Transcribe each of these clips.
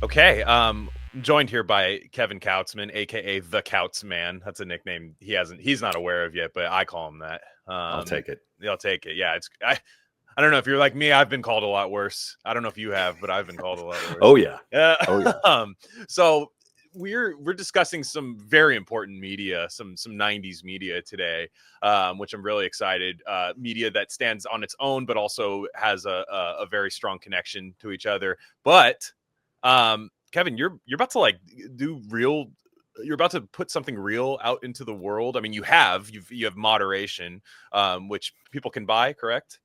Okay. I'm joined here by Kevin Kautzman, aka the Kautzman. That's a nickname he's not aware of yet, but I call him that. I'll take it. I'll take it. Yeah, I don't know if you're like me. I've been called a lot worse. I don't know if you have, but I've been called a lot worse. Oh yeah. Yeah. Oh yeah. So we're discussing some very important media, some 90s media today, which I'm really excited. Media that stands on its own, but also has a very strong connection to each other. But Kevin, you're about to you're about to put something real out into the world. I mean, you have moderation, which people can buy, correct?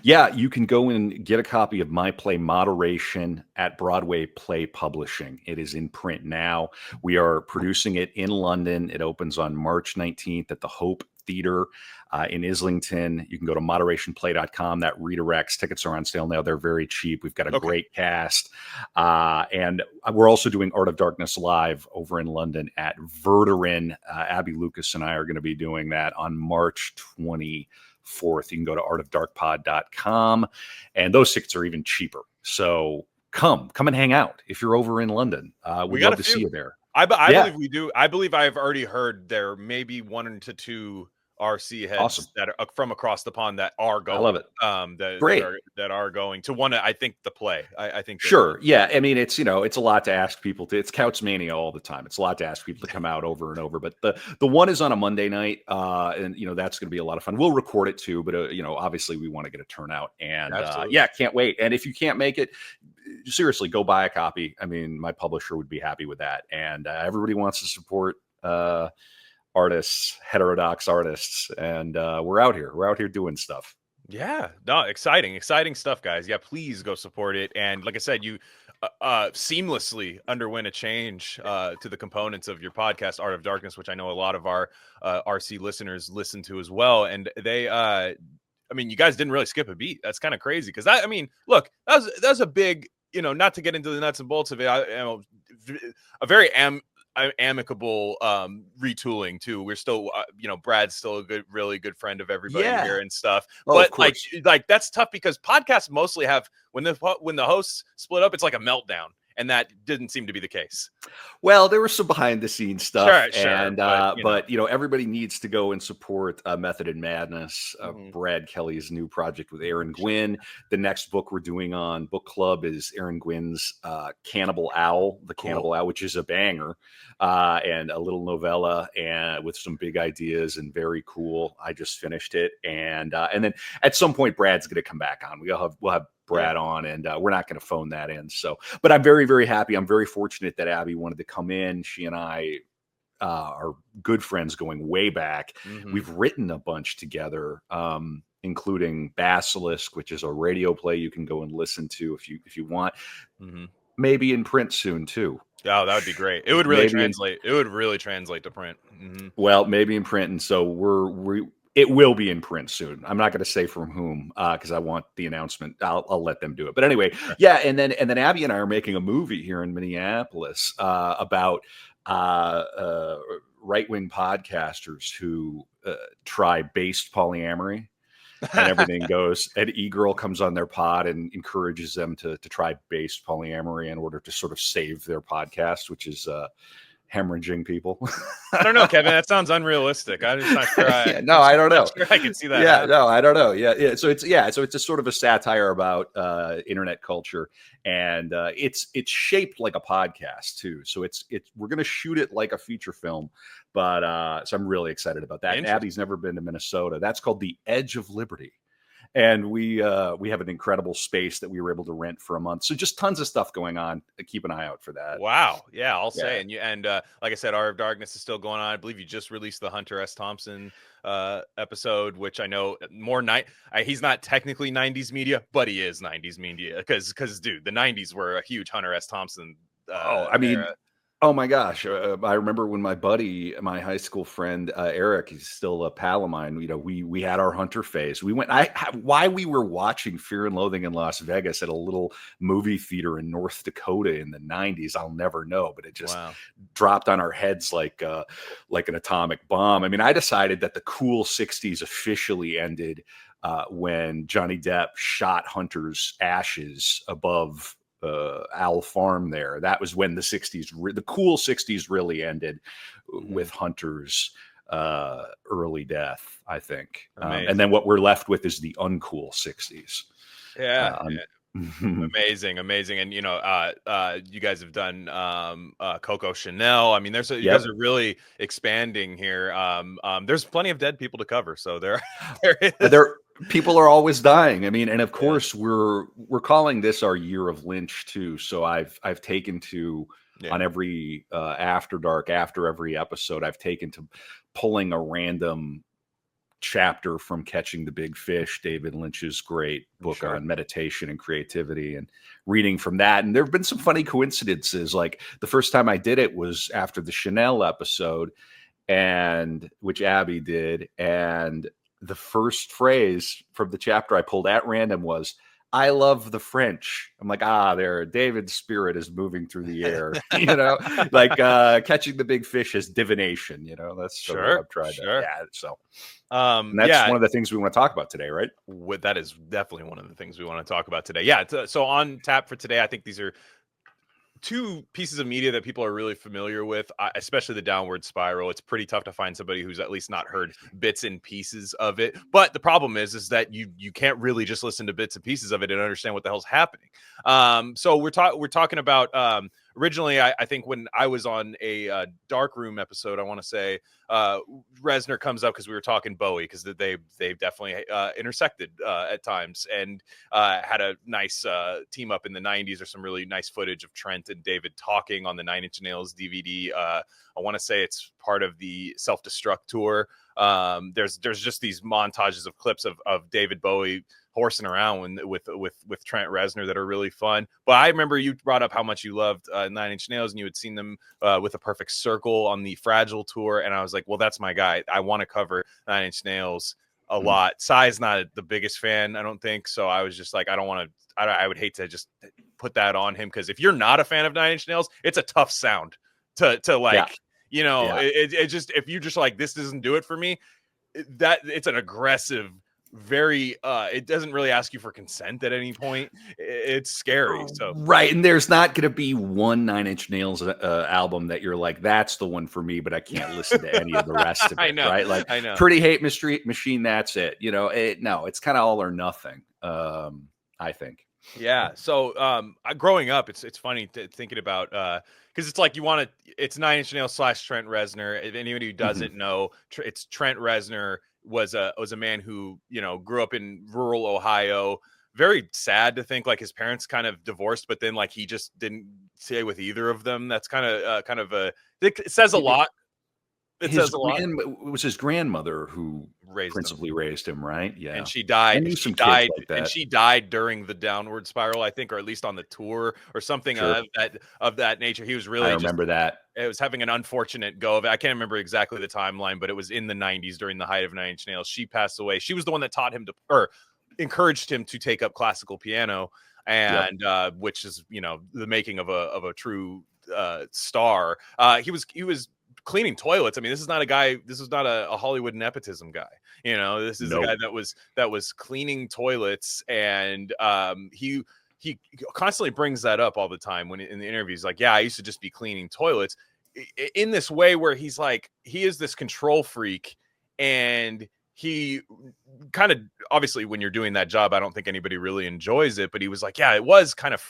Yeah, you can go and get a copy of my play Moderation at Broadway Play Publishing. It is in print now. We are producing it in London. It opens on March 19th at the Hope Theater in Islington. You can go to moderationplay.com. That redirects. Tickets are on sale now. They're very cheap. We've got a great cast. And we're also doing Art of Darkness live over in London at Verderin. Abby Lucas and I are going to be doing that on March 24th. You can go to artofdarkpod.com, and those tickets are even cheaper. So come and hang out if you're over in London. We'd love to see you there. I believe we do. I believe I've already heard there may be 1 to 2 RC heads that are from across the pond that are going. I love it. That are going to one. I think the play. I think sure. Yeah. I mean, it's it's a lot to ask people to. It's Kautzmania all the time. It's a lot to ask people to come out over and over. But the one is on a Monday night, and that's going to be a lot of fun. We'll record it too, but obviously we want to get a turnout, and can't wait. And if you can't make it, seriously, go buy a copy. I mean, my publisher would be happy with that, and everybody wants to support artists, heterodox artists, and we're out here doing stuff. Yeah, no, exciting stuff, guys. Yeah, please go support it. And like I said, you seamlessly underwent a change to the components of your podcast, Art of Darkness, which I know a lot of our RC listeners listen to as well. And they I mean, you guys didn't really skip a beat. That's kind of crazy because look, that was a big, not to get into the nuts and bolts of it, a very amicable retooling too. We're still Brad's still a really good friend of everybody here and stuff, but like that's tough because podcasts mostly have when the hosts split up, it's like a meltdown, and that didn't seem to be the case. Well, there was some behind the scenes stuff, and but everybody needs to go and support Method and Madness, Brad Kelly's new project with Aaron Gwynn. The next book we're doing on book club is Aaron Gwynn's Cannibal Owl, Cannibal Owl, which is a banger, and a little novella and with some big ideas and very cool. I just finished it, and then at some point Brad's going to come back on. We'll have Brad on, and we're not going to phone that in. So, but I'm very, very happy. I'm very fortunate that Abby wanted to come in. She and I are good friends going way back. We've written a bunch together, including Basilisk, which is a radio play you can go and listen to if you want. Maybe in print soon too. Oh, that would be great. It would really translate. It would really translate to print. Well, maybe in print, and so it will be in print soon. I'm not going to say from whom because I want the announcement. I'll let them do it. But anyway, yeah. And then Abby and I are making a movie here in Minneapolis about right-wing podcasters who try based polyamory, and everything goes. And E-Girl comes on their pod and encourages them to try based polyamory in order to sort of save their podcast, which is hemorrhaging people. I don't know, Kevin. That sounds unrealistic. I'm just not sure. I don't know. Sure I can see that. Yeah, no, I don't know. Yeah. So it's a sort of a satire about internet culture, and it's shaped like a podcast too. So we're going to shoot it like a feature film, but so I'm really excited about that. And Abby's never been to Minnesota. That's called the Edge of Liberty. And we have an incredible space that we were able to rent for a month. So just tons of stuff going on. Keep an eye out for that. Wow. Yeah, I'll say. And like I said, Art of Darkness is still going on. I believe you just released the Hunter S. Thompson episode, which I know he's not technically 90s media, but he is 90s media because dude, the 90s were a huge Hunter S. Thompson. Era. Oh my gosh. I remember when my buddy, my high school friend, Eric, he's still a pal of mine. We had our Hunter phase. We went, why we were watching Fear and Loathing in Las Vegas at a little movie theater in North Dakota in the 90s. I'll never know, but it just dropped on our heads like an atomic bomb. I mean, I decided that the cool 60s officially ended when Johnny Depp shot Hunter's ashes above Owl Farm there. That was when the 60s, the cool 60s really ended with Hunter's early death, I think. And then what we're left with is the uncool 60s. Yeah. Amazing. And you guys have done Coco Chanel. I mean, you guys are really expanding here. There's plenty of dead people to cover, so there is. People are always dying. I mean, and of course we're calling this our year of Lynch too. So I've taken to on every After Dark, after every episode, I've taken to pulling a random chapter from Catching the Big Fish, David Lynch's great book on meditation and creativity, and reading from that. And there have been some funny coincidences. Like the first time I did it was after the Chanel episode, and which Abby did. And the first phrase from the chapter I pulled at random was, "I love the French." I'm like, there, David's spirit is moving through the air, like Catching the Big Fish is divination, that's sure. I've tried that. Yeah. So, and that's one of the things we want to talk about today, right? That is definitely one of the things we want to talk about today. Yeah. So on tap for today, I think these are two pieces of media that people are really familiar with, especially the Downward Spiral. It's pretty tough to find somebody who's at least not heard bits and pieces of it. But the problem is that you can't really just listen to bits and pieces of it and understand what the hell's happening. So we're talking about originally, I think when I was on a Dark Room episode, I want to say Reznor comes up because we were talking Bowie, because they definitely intersected at times, and had a nice team up in the 90s. There's some really nice footage of Trent and David talking on the 9 Inch Nails DVD. I want to say it's part of the Self-Destruct tour. There's just these montages of clips of David Bowie horsing around with Trent Reznor that are really fun. But I remember you brought up how much you loved 9 Inch Nails, and you had seen them with A Perfect Circle on the Fragile tour, and I was like, well, that's my guy. I want to cover 9 Inch Nails a lot. Sai's not the biggest fan, I don't think, so I was just like, I don't want to. I would hate to just put that on him, because if you're not a fan of 9 Inch Nails, it's a tough sound to like, it just, if you just like, this doesn't do it for me, that it's an aggressive, very it doesn't really ask you for consent at any point. It's scary. So right, and there's not going to be one 9 Inch Nails album that you're like, that's the one for me, but I can't listen to any of the rest of it. I know, right? Like, I know. Pretty Hate Machine, that's it. No, it's kind of all or nothing. I think. Yeah. So growing up, it's funny thinking about because it's like it's 9 Inch Nails / Trent Reznor. If anybody who doesn't know, it's Trent Reznor was a man who grew up in rural Ohio. Very sad to think like his parents kind of divorced, but then like he just didn't stay with either of them. That's kind of it says a lot. It was his grandmother who principally raised him, right? Yeah, and she died. And she died during the Downward Spiral, I think, or at least on the tour or something of that nature. He was really. I remember that. It was having an unfortunate go of it. I can't remember exactly the timeline, but it was in the 90s during the height of 9 Inch Nails. She passed away. She was the one that taught him or encouraged him to take up classical piano, and which is the making of a true star. He was cleaning toilets. I mean, this is not a Hollywood nepotism guy. This is a guy that was cleaning toilets, and he constantly brings that up all the time when in the interviews. Like, I used to just be cleaning toilets, in this way where he's like, he is this control freak, and he kind of, obviously when you're doing that job, I don't think anybody really enjoys it, but he was like, it was kind of,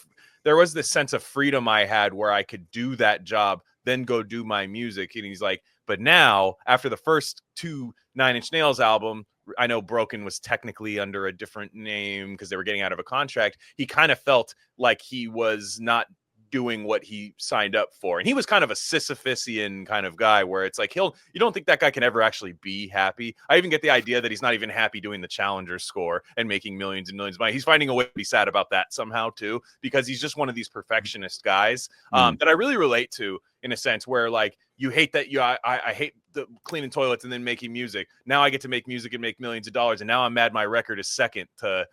there was this sense of freedom I had where I could do that job, then go do my music. And he's like, but now after the first 2 9 Inch Nails album, I know Broken was technically under a different name because they were getting out of a contract. He kind of felt like he was not doing what he signed up for. And he was kind of a Sisyphusian kind of guy where it's like, you don't think that guy can ever actually be happy. I even get the idea that he's not even happy doing the Challenger score and making millions and millions of money. He's finding a way to be sad about that somehow too, because he's just one of these perfectionist guys that I really relate to, in a sense where like, you hate that I hate the cleaning toilets and then making music. Now I get to make music and make millions of dollars. And now I'm mad my record is second to,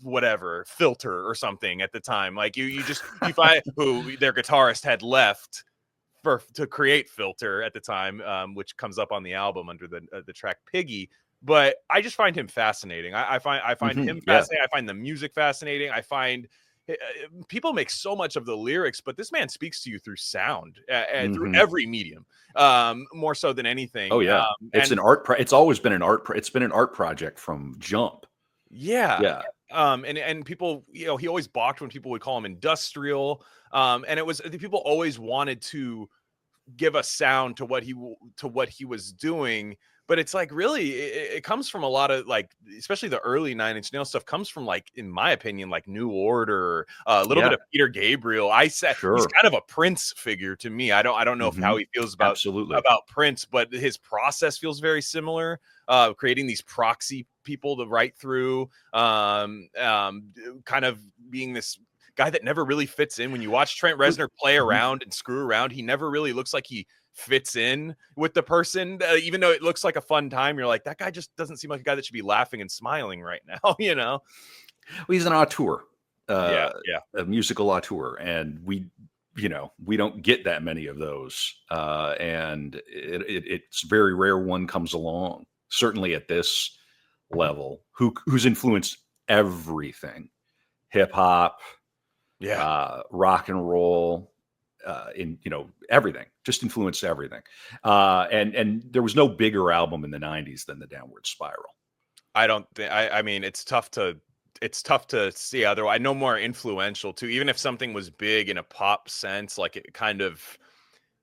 whatever, Filter or something at the time. Like you find who their guitarist had left to create Filter at the time, which comes up on the album under the track Piggy. But I just find him fascinating. I find him fascinating. I find the music fascinating. I find people make so much of the lyrics, but this man speaks to you through sound and through Mhm. every medium, more so than anything. Oh yeah, it's And an art. It's always been an art. It's been an art project from jump. yeah, Yeah, and people, he always balked when people would call him industrial, and it was the people always wanted to give a sound to what he was doing, but it's like really it comes from a lot of like, especially the early Nine Inch Nails stuff comes from, like, in my opinion, like New Order, a little bit yeah, of Peter Gabriel. I said he's sure. kind of a Prince figure to me. I don't know if how Mhm. he feels Absolutely. about Prince, but his process feels very similar, creating these proxy people to write through, kind of being this guy that never really fits in. When you watch Trent Reznor play Mhm. around and screw around, he never really looks like he fits in with the person. Even though it looks like a fun time, you're like, that guy just doesn't seem like a guy that should be laughing and smiling right now, Well, he's an auteur, Yeah, uh, yeah. a musical auteur, and we don't get that many of those, and it's very rare one comes along. Certainly at this level, who's influenced everything: hip hop, Yeah. rock and roll, in everything, just influenced everything. And there was no bigger album in the '90s than the Downward Spiral. I don't think I mean it's tough to see otherwise. I know more influential too, even if something was big in a pop sense, like it kind of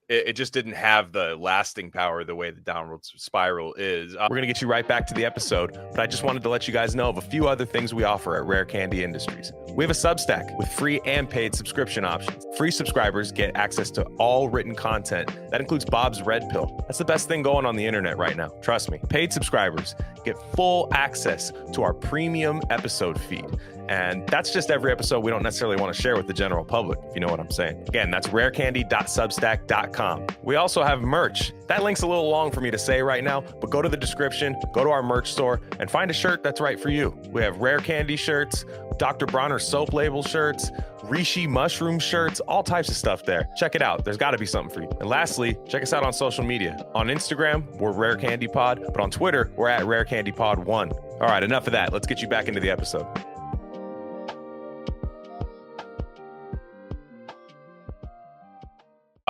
it just didn't have the lasting power the way the Downward Spiral is. We're going to get you right back to the episode, but I just wanted to let you guys know of a few other things we offer at Rare Candy Industries. We have a Substack with free and paid subscription options. Free subscribers get access to all written content. That includes Bob's Red Pill. That's the best thing going on the internet right now. Trust me. Paid subscribers get full access to our premium episode feed. And that's just every episode we don't necessarily want to share with the general public, if you know what I'm saying. Again, that's rarecandy.substack.com. We also have merch. That link's a little long for me to say right now, but go to the description, go to our merch store, and find a shirt that's right for you. We have Rare Candy shirts, Dr. Bronner soap label shirts, Rishi mushroom shirts, all types of stuff there. Check it out. There's got to be something for you. And lastly, check us out on social media. On Instagram, we're Rare Candy Pod, but on Twitter, we're at Rare Candy Pod 1. All right, enough of that. Let's get you back into the episode.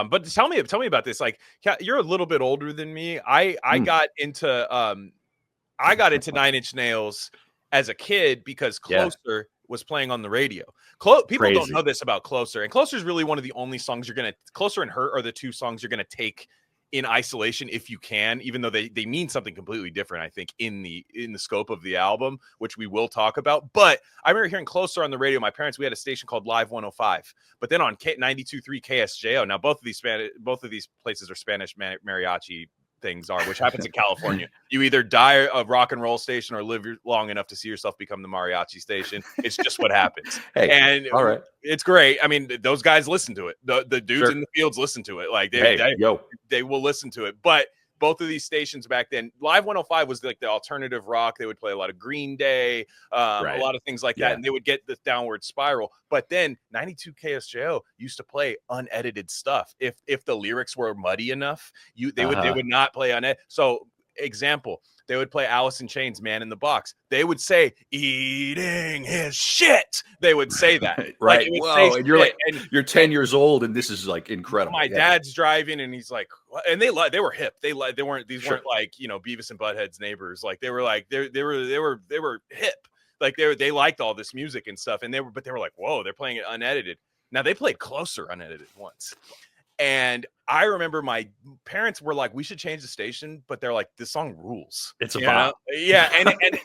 But tell me about this. Like, you're a little bit older than me. I Mm. got into Nine Inch Nails as a kid because Yeah, Closer was playing on the radio. People don't know crazy. this about Closer, and Closer is really one of the only songs Closer and Hurt are the two songs you're gonna take in isolation if you can, even though they mean something completely different, I think, in the scope of the album, which we will talk about. But I remember hearing Closer on the radio. My parents, we had a station called Live 105, but then on 92.3 KSJO. Now both of these places are Spanish mariachi things which happens in California. You either die a rock and roll station or live long enough to see yourself become the mariachi station. It's just what happens. Hey, And all right. it's great. I mean, those guys listen to it. The dudes Sure. in the fields listen to it. Like Hey, yo. they will listen to it. But both of these stations back then, Live 105 was like the alternative rock. They would play a lot of Green Day, a Right. lot of things like Yeah. that, and they would get the Downward Spiral. But then 92 KSJO used to play unedited stuff. If the lyrics were muddy enough, they would not play unedited. So example, they would play Alice in Chains, Man in the Box. They would say, eating his shit. They would say that. Right. Like, it would Whoa. say And you're shit, like, you're 10 years old, and this is like incredible. my Yeah. dad's driving and he's like, what? And they were hip. They weren't Sure. like, Beavis and Butthead's neighbors. Like they were hip. Like they liked all this music and stuff. And they were like, whoa, they're playing it unedited. Now they played Closer unedited once. And I remember my parents were like, we should change the station, but they're like, this song rules. It's a bop. Yeah.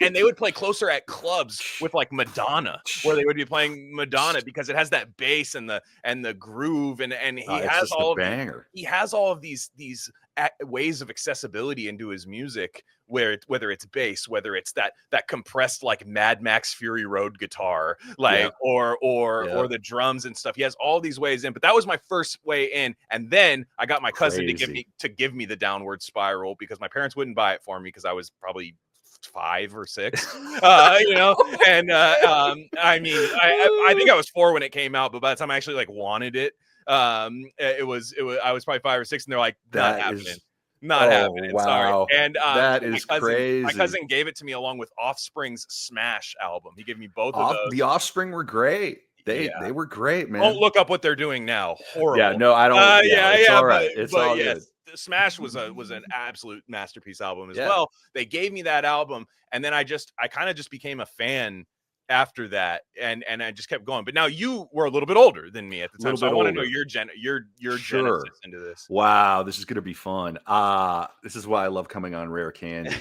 And they would play Closer at clubs with like Madonna, where they would be playing Madonna because it has that bass and the groove and he has all of banger. He has all of these ways of accessibility into his music, whether it's bass, whether it's that compressed like Mad Max Fury Road guitar, like or the drums and stuff. He has all these ways in, but that was my first way in. And then I got my cousin to give me the Downward Spiral because my parents wouldn't buy it for me because I was probably 5 or 6, and I mean, I think I was 4 when it came out, but by the time I actually like wanted it, it was I was probably 5 or 6, and they're like, not happening. Wow. Sorry. And that is crazy. My cousin gave it to me along with Offspring's Smash album. He gave me both of those. The Offspring were great. They were great, man. Don't look up what they're doing now. Horrible. Yeah, no, I don't. It's all right. It's all yes, good. Smash was an absolute masterpiece album as Yeah. well. They gave me that album, and then I kind of just became a fan after that, and I just kept going. But now you were a little bit older than me at the time, so I want to know your genesis into this. Wow, this is gonna be fun. This is why I love coming on Rare Candy.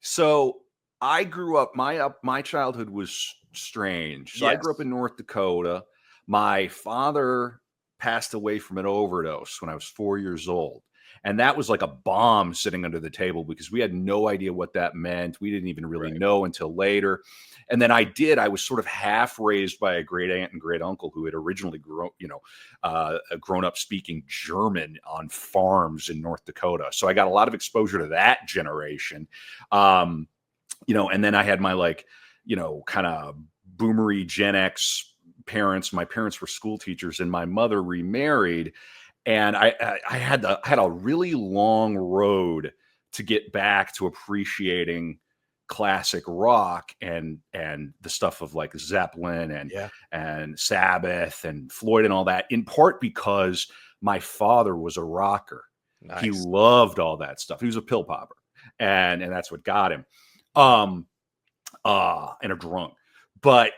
So I grew up. My childhood was strange. So I grew up in North Dakota. My father passed away from an overdose when I was 4 years old. And that was like a bomb sitting under the table because we had no idea what that meant. We didn't even really know until later. And then I was sort of half raised by a great aunt and great uncle who had originally grown up speaking German on farms in North Dakota. So I got a lot of exposure to that generation. And then I had my kind of boomery Gen X parents. My parents were school teachers and my mother remarried. And I had a really long road to get back to appreciating classic rock and the stuff of like Zeppelin and Sabbath and Floyd and all that, in part because my father was a rocker. Nice. He loved all that stuff. He was a pill popper, and that's what got him. And a drunk. But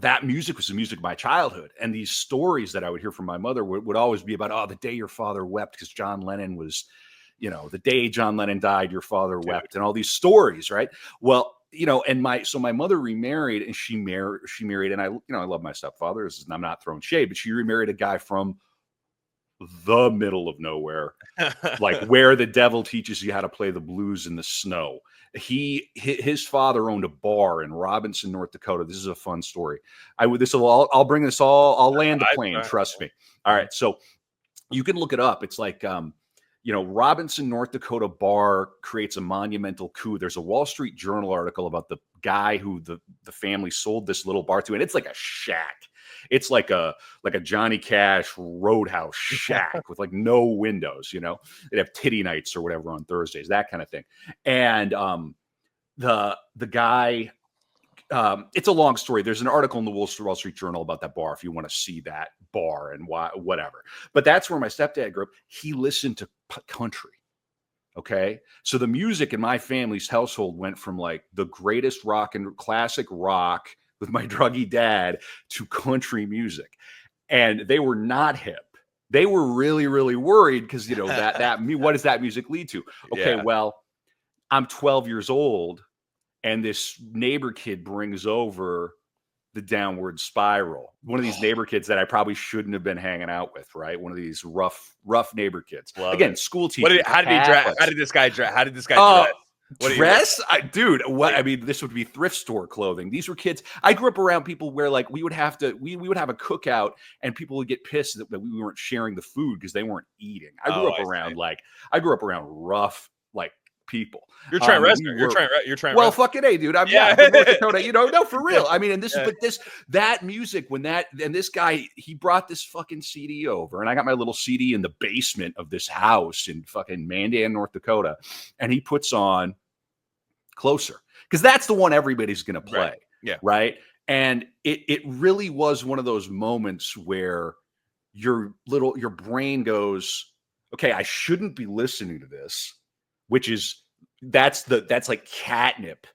that music was the music of my childhood. And these stories that I would hear from my mother would always be about, the day your father wept because John Lennon was, the day John Lennon died, your father wept, and all these stories, right? Well, and my mother remarried, and she married, and I love my stepfather. I'm not throwing shade, but she remarried a guy from the middle of nowhere, like where the devil teaches you how to play the blues in the snow. His father owned a bar in Robinson, North Dakota. This is a fun story. I'll bring this all. I'll land the plane. Trust me. All right. So you can look it up. It's like, Robinson, North Dakota bar creates a monumental coup. There's a Wall Street Journal article about the guy who the family sold this little bar to, and it's like a shack. It's like a Johnny Cash Roadhouse shack with like no windows, they'd have titty nights or whatever on Thursdays, that kind of thing. And the guy, it's a long story. There's an article in the Wall Street Journal about that bar if you want to see that bar and why, whatever. But that's where my stepdad grew up. He listened to country. Okay. So the music in my family's household went from like the greatest rock and classic rock with my druggy dad to country music. And they were not hip. They were really, really worried because, what does that music lead to? Okay. Well, I'm 12 years old and this neighbor kid brings over the Downward Spiral. One of these neighbor kids that I probably shouldn't have been hanging out with, right? One of these rough neighbor kids. Again, school teachers. How did he dress? How did this guy dress? Dress? I mean, this would be thrift store clothing. These were kids. I grew up around people where like we would have a cookout and people would get pissed that we weren't sharing the food because they weren't eating. I grew up around rough like people. You're Trent Reznor. You're Trent. Well, fucking A, dude. I'm from North Dakota. No, for real. I mean, and that music this guy, he brought this fucking CD over, and I got my little CD in the basement of this house in fucking Mandan, North Dakota, and he puts on Closer because that's the one everybody's gonna play. Right. Yeah. Right. And it really was one of those moments where your brain goes, okay, I shouldn't be listening to this. That's like catnip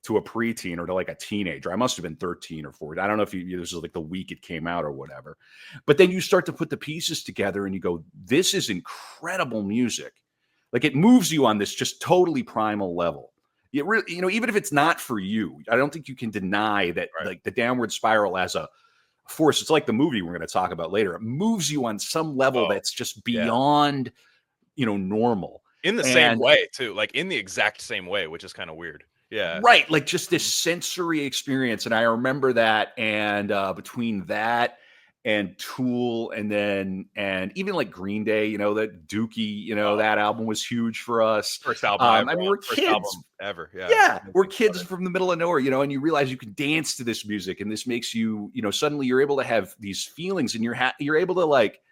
to a preteen or to like a teenager. I must have been 13 or 14. I don't know if this is like the week it came out or whatever. But then you start to put the pieces together and you go, this is incredible music. Like it moves you on this just totally primal level. It really, even if it's not for you, I don't think you can deny that like the Downward Spiral as a force. It's like the movie we're going to talk about later. It moves you on some level that's just beyond, normal. In the same way, too, like in the exact same way, which is kind of weird. Yeah. Right. Like just this sensory experience. And I remember that. And between that and Tool and even like Green Day, that Dookie, that album was huge for us. First album ever. We're kids. Album ever. Yeah. Yeah. We're kids from the middle of nowhere, and you realize you can dance to this music and this makes you, suddenly you're able to have these feelings and you're able to like,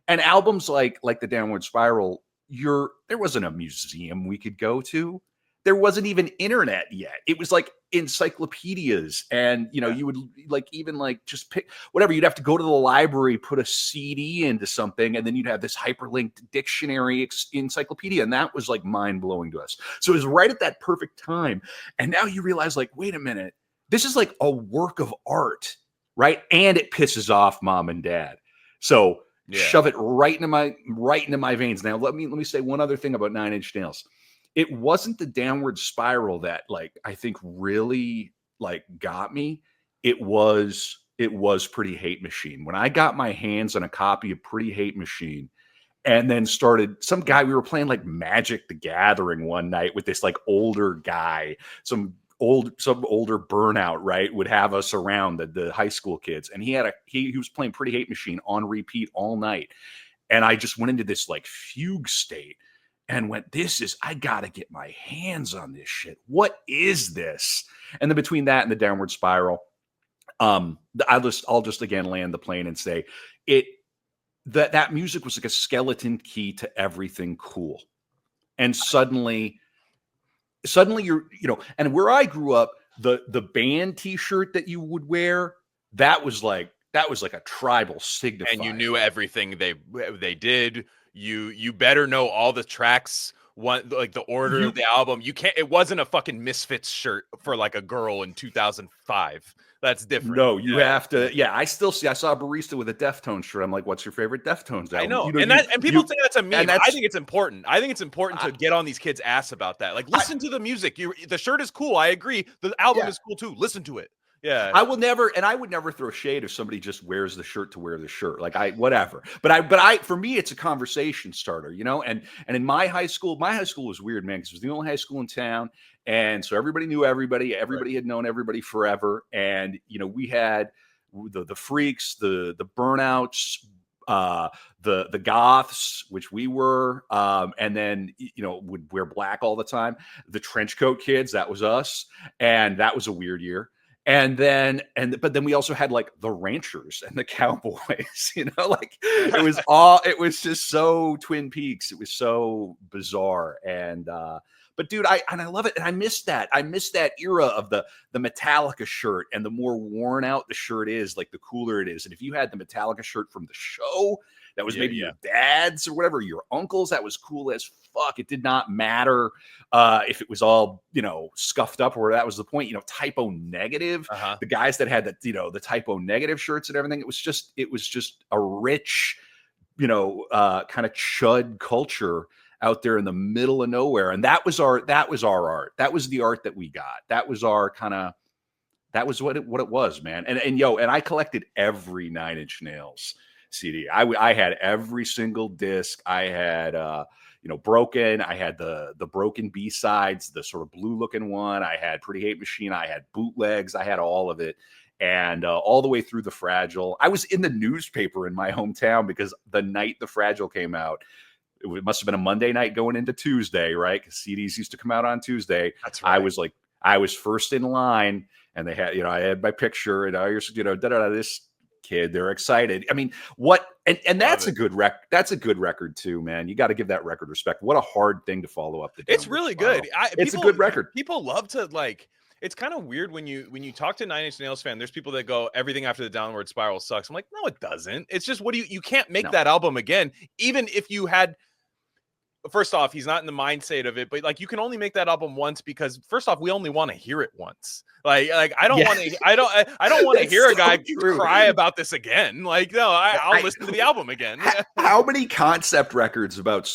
and albums like the Downward Spiral, there wasn't a museum we could go to, there wasn't even internet yet. It was like encyclopedias, and you would like even like just pick whatever. You'd have to go to the library, put a CD into something, and then you'd have this hyperlinked dictionary encyclopedia, and that was like mind blowing to us. So it was right at that perfect time, and now you realize like, wait a minute, this is like a work of art, right? And it pisses off mom and dad. So shove it right into my veins. Now let me say one other thing about Nine Inch Nails. It wasn't the downward spiral that like I think really like got me. It was Pretty Hate Machine. When I got my hands on a copy of Pretty Hate Machine and then started some guy, we were playing like Magic the Gathering one night with this like older guy, some older burnout, right, would have us around the high school kids. And he was playing Pretty Hate Machine on repeat all night. And I just went into this like fugue state and went, I got to get my hands on this shit. What is this? And then between that and the downward spiral, I'll just again land the plane and say that music was like a skeleton key to everything cool. And suddenly you're, and where I grew up, the band t-shirt that you would wear, that was like a tribal signifier. And you knew everything they did. You better know all the tracks, like the order of the album. It wasn't a fucking Misfits shirt for like a girl in 2005. That's different. No, you have to. Yeah, I saw a barista with a Deftones shirt. I'm like, what's your favorite Deftones album? I know. And people think that's a meme. I think it's important. I think it's important to get on these kids' ass about that. Like, listen to the music. The shirt is cool. I agree. The album is cool too. Listen to it. Yeah, I would never throw shade if somebody just wears the shirt to wear the shirt. Like whatever. But for me, it's a conversation starter, And in my high school was weird, man, because it was the only high school in town, and so everybody knew everybody. Everybody had known everybody forever, and we had the freaks, the burnouts, the goths, which we were, and then would wear black all the time. The trench coat kids, that was us, and that was a weird year. But then we also had like the ranchers and the cowboys, like it was just so Twin Peaks. It was so bizarre. And, but dude, I love it. And I miss that. I miss that era of the Metallica shirt, and the more worn out the shirt is, like the cooler it is. And if you had the Metallica shirt from the show, that was maybe your dad's or whatever, your uncle's, that was cool as fuck. It did not matter if it was all, scuffed up, or that was the point, typo negative. The guys that had the typo negative shirts and everything, it was just a rich, kind of chud culture out there in the middle of nowhere. And that was our art. That was the art that we got. That was our that was what it was, man. And I collected every Nine Inch Nails CD. I had every single disc. I had Broken. I had the Broken B-sides, the sort of blue looking one. I had Pretty Hate Machine. I had bootlegs. I had all of it, and all the way through the Fragile. I was in the newspaper in my hometown because the night the Fragile came out, it must have been a Monday night going into Tuesday, right? Because CDs used to come out on Tuesday. That's right. I was first in line, and they had, I had my picture, and this kid, they're excited. I mean, and that's a good that's a good record too, man. You got to give that record respect. What a hard thing to follow up. It's really good. It's a good record. People love to like. It's kind of weird when you talk to Nine Inch Nails fan. There's people that go, everything after the downward spiral sucks. I'm like, no, it doesn't. It's just you can't make that album again, even if you had. First off, he's not in the mindset of it, but like you can only make that album once, because first off, we only want to hear it once. Like I don't want to. I don't want to hear a guy cry about this again. Like, no, I'll listen to the album again. How many concept records about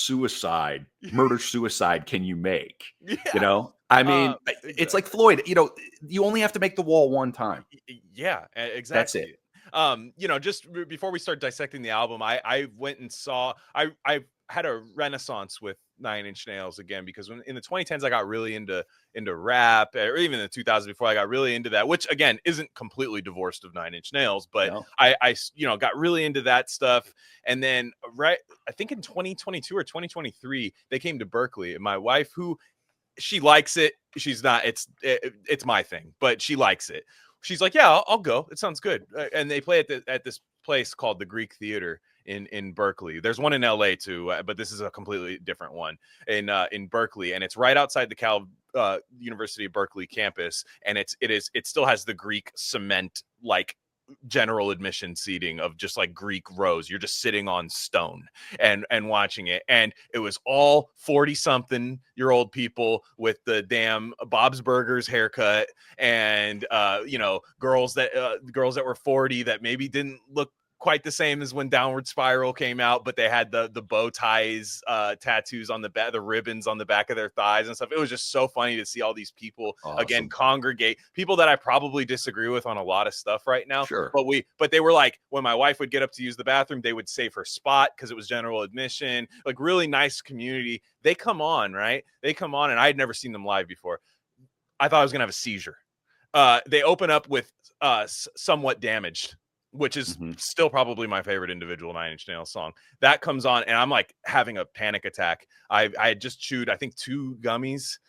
murder suicide can you make? Yeah. I mean, it's like Floyd. You only have to make The Wall one time. Yeah, exactly. That's it. Just before we start dissecting the album, I went and saw. I had a renaissance with Nine Inch Nails again, because in the 2010s I got really into rap, or even in the 2000s before I got really into that, which again isn't completely divorced of Nine Inch Nails, but no. I got really into that stuff. And then I think in 2022 or 2023 they came to Berkeley, and my wife, who she likes it, she's not, it's my thing, but she likes it. She's like, yeah, I'll go. It sounds good. And they play at this place called the Greek Theater in Berkeley. There's one in LA too, but this is a completely different one in Berkeley, and it's right outside the University of Berkeley campus, and it still has the Greek cement like general admission seating of just like Greek rows. You're just sitting on stone and watching it, and it was all 40-something-year-old people with the damn Bob's Burgers haircut, and girls that were 40 that maybe didn't look quite the same as when Downward Spiral came out, but they had the bow ties, tattoos on the back, the ribbons on the back of their thighs and stuff. It was just so funny to see all these people again congregate, people that I probably disagree with on a lot of stuff right now. Sure. But they were like, when my wife would get up to use the bathroom, they would save her spot because it was general admission, like really nice community. They come on, right? They come on, and I had never seen them live before. I thought I was gonna have a seizure. They open up with Somewhat Damaged, which is still probably my favorite individual Nine Inch Nails song. That comes on, and I'm like having a panic attack. I had just chewed, I think, 2 gummies,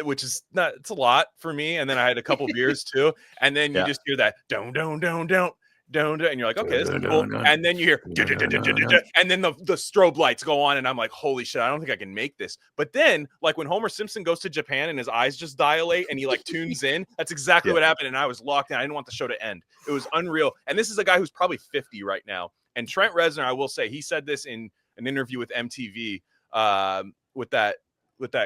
which is not, it's a lot for me. And then I had a couple beers too. And then you just hear that don't, and you're like, okay, this is cool. And then you hear, and then the strobe lights go on, and I'm like, holy shit, I don't think I can make this. But then, like when Homer Simpson goes to Japan and his eyes just dilate and he like tunes in, that's exactly what happened. And I was locked in. I didn't want the show to end. It was unreal. And this is a guy who's probably 50 right now. And Trent Reznor, I will say, he said this in an interview with MTV, with that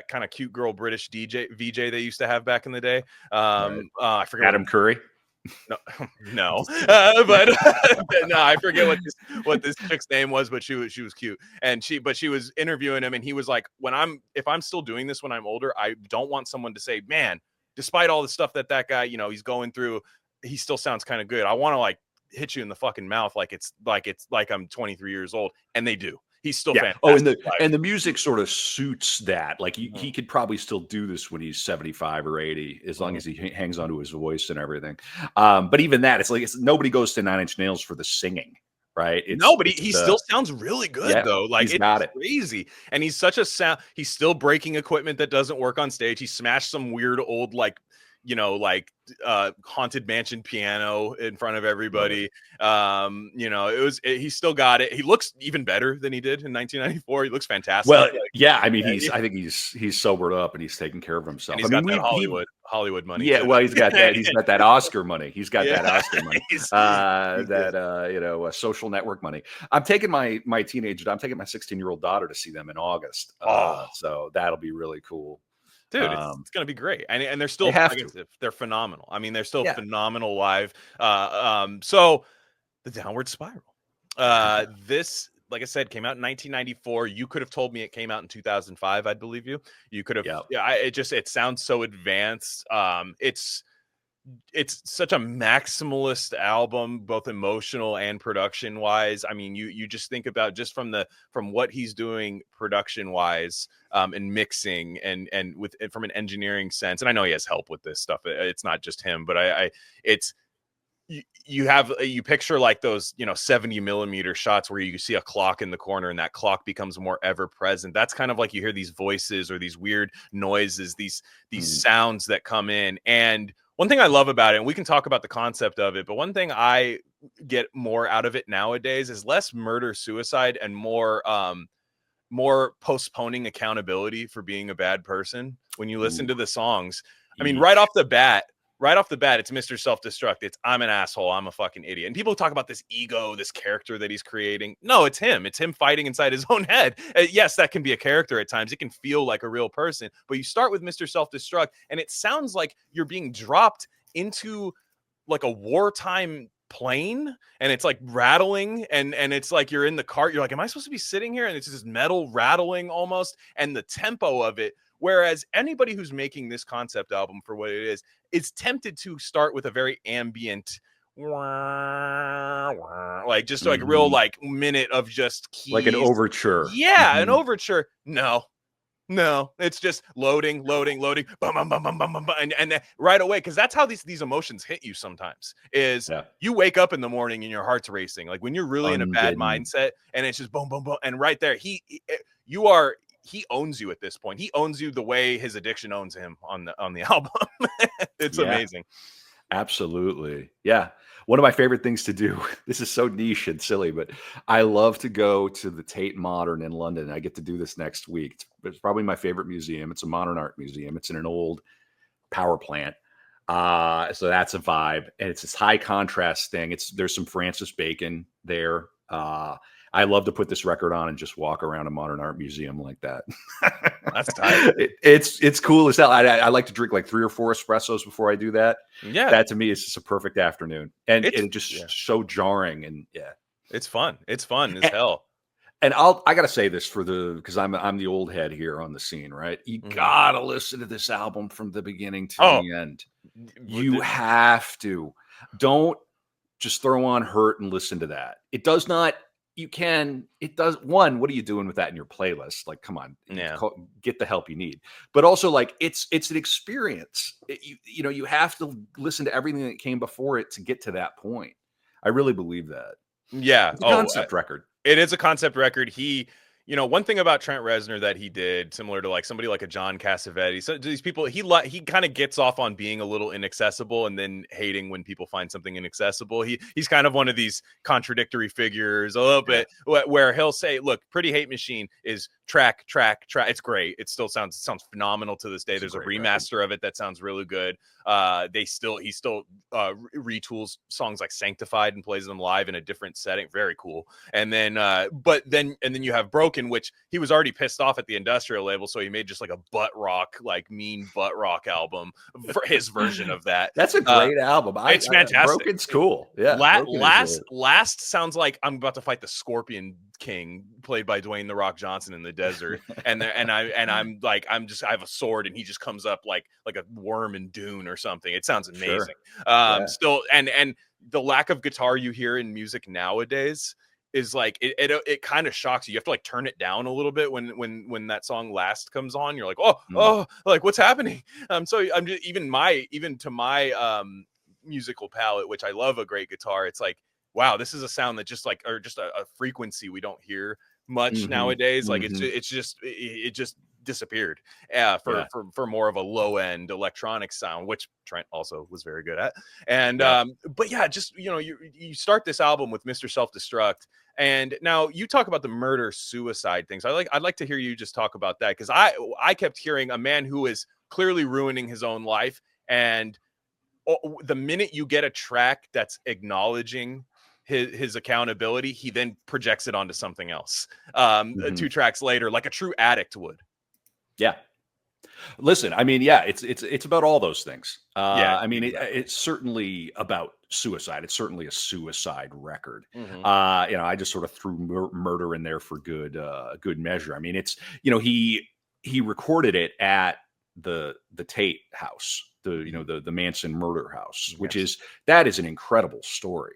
kind of cute girl British VJ they used to have back in the day. I forget. Adam Curry. No, but no, I forget what this chick's name was, but she was cute, and she was interviewing him, and he was like, if I'm still doing this when I'm older, I don't want someone to say, man, despite all the stuff that guy, he's going through, he still sounds kind of good. I want to like hit you in the fucking mouth like I'm 23 years old, and they do. He's still fantastic. Oh, and the music sort of suits that. Like he could probably still do this when he's 75 or 80, as long as he hangs onto his voice and everything. But even that, it's like nobody goes to Nine Inch Nails for the singing, right? He still sounds really good though. Like it's crazy. And he's such a sound. He's still breaking equipment that doesn't work on stage. He smashed some weird old haunted mansion piano in front of everybody. He still got it. He looks even better than he did in 1994. He looks fantastic. Well, I mean, I think he's sobered up and he's taking care of himself. And he's got that Hollywood money. Yeah, well, he's got that. He's got that Oscar money. He's got that Oscar money. Social network money. I'm taking my teenager. I'm taking my 16-year-old daughter to see them in August. So that'll be really cool. Dude, it's going to be great. And they're still, they're phenomenal. I mean, they're still phenomenal live. So the Downward Spiral, this, like I said, came out in 1994. You could have told me it came out in 2005. I'd believe you. You could have. It sounds so advanced. It's such a maximalist album, both emotional and production wise. I mean, you just think about just from what he's doing production wise, and mixing and from an engineering sense. And I know he has help with this stuff. It's not just him, but you picture like those 70 millimeter shots where you see a clock in the corner and that clock becomes more ever present. That's kind of like you hear these voices or these weird noises, these sounds that come in. And one thing I love about it, and we can talk about the concept of it, but one thing I get more out of it nowadays is less murder suicide and more postponing accountability for being a bad person. When you listen to the songs, I mean, right off the bat, it's Mr. Self-Destruct. It's I'm an asshole. I'm a fucking idiot. And people talk about this ego, this character that he's creating. No, it's him. It's him fighting inside his own head. Yes, that can be a character at times. It can feel like a real person. But you start with Mr. Self-Destruct, and it sounds like you're being dropped into like a wartime plane, and it's like rattling, and it's like you're in the cart. You're like, am I supposed to be sitting here? And it's just metal rattling almost, and the tempo of it. Whereas anybody who's making this concept album for what it is tempted to start with a very ambient, like just like real like minute of just keys. Like an overture. Yeah, an overture. No, it's just loading, bum, bum, bum, bum, bum, bum, and right away, because that's how these emotions hit you sometimes. Is you wake up in the morning and your heart's racing, like when you're really in a bad mindset, and it's just boom, boom, boom, and right there, he owns you at this point. He owns you the way his addiction owns him on the album. It's amazing. Absolutely. Yeah. One of my favorite things to do, this is so niche and silly, but I love to go to the Tate Modern in London. I get to do this next week. It's probably my favorite museum. It's a modern art museum. It's in an old power plant. So that's a vibe. And it's this high contrast thing. There's some Francis Bacon there. I love to put this record on and just walk around a modern art museum like that. That's tight. It's cool as hell. I like to drink like 3 or 4 espressos before I do that. Yeah. That to me is just a perfect afternoon. And it's just yeah. so jarring. And yeah. It's fun. It's fun as hell. And I gotta say this because I'm the old head here on the scene, right? You gotta listen to this album from the beginning to the end. You have to. Don't just throw on Hurt and listen to that. It does not. You can. It does. One, what are you doing with that in your playlist? Like, come on, get the help you need. But also, like, it's an experience. You know, you have to listen to everything that came before it to get to that point. I really believe that. Yeah. It's a concept record. It is a concept record. One thing about Trent Reznor that he did, similar to like somebody like a John Cassavetes, so these people, he kind of gets off on being a little inaccessible and then hating when people find something inaccessible. He's kind of one of these contradictory figures a little bit, where he'll say, "Look, Pretty Hate Machine is track. It's great. It still sounds phenomenal to this day. There's a remaster of it that sounds really good. He still retools songs like Sanctified and plays them live in a different setting. Very cool. And then you have Broken, which he was already pissed off at the industrial label, so he made just like a butt rock, like mean butt rock album for his version of that. That's a great album. It's fantastic. Broken's cool. Yeah. Last sounds like I'm about to fight the Scorpion King, played by Dwayne "The Rock" Johnson, in the desert, I have a sword and he just comes up like a worm in Dune or something. It sounds amazing. Still, and the lack of guitar you hear in music nowadays is like it kind of shocks you. You have to like turn it down a little bit when that song Last comes on. You're like, oh, like what's happening? So I'm just even to my musical palette, which I love a great guitar. It's like, wow, this is a sound that just a frequency we don't hear much nowadays. Like it just disappeared for more of a low end electronic sound, which Trent also was very good at. And but yeah, just you start this album with Mr. Self-Destruct, and now you talk about the murder suicide things. I'd like to hear you just talk about that, because I kept hearing a man who is clearly ruining his own life, and the minute you get a track that's acknowledging his accountability, he then projects it onto something else 2 tracks later, like a true addict would. Yeah. Listen, I mean, yeah, it's about all those things. I mean, it's certainly about suicide. It's certainly a suicide record. I just sort of threw murder in there for good measure. I mean, it's, he recorded it at the Tate house, the Manson murder house, which is an incredible story.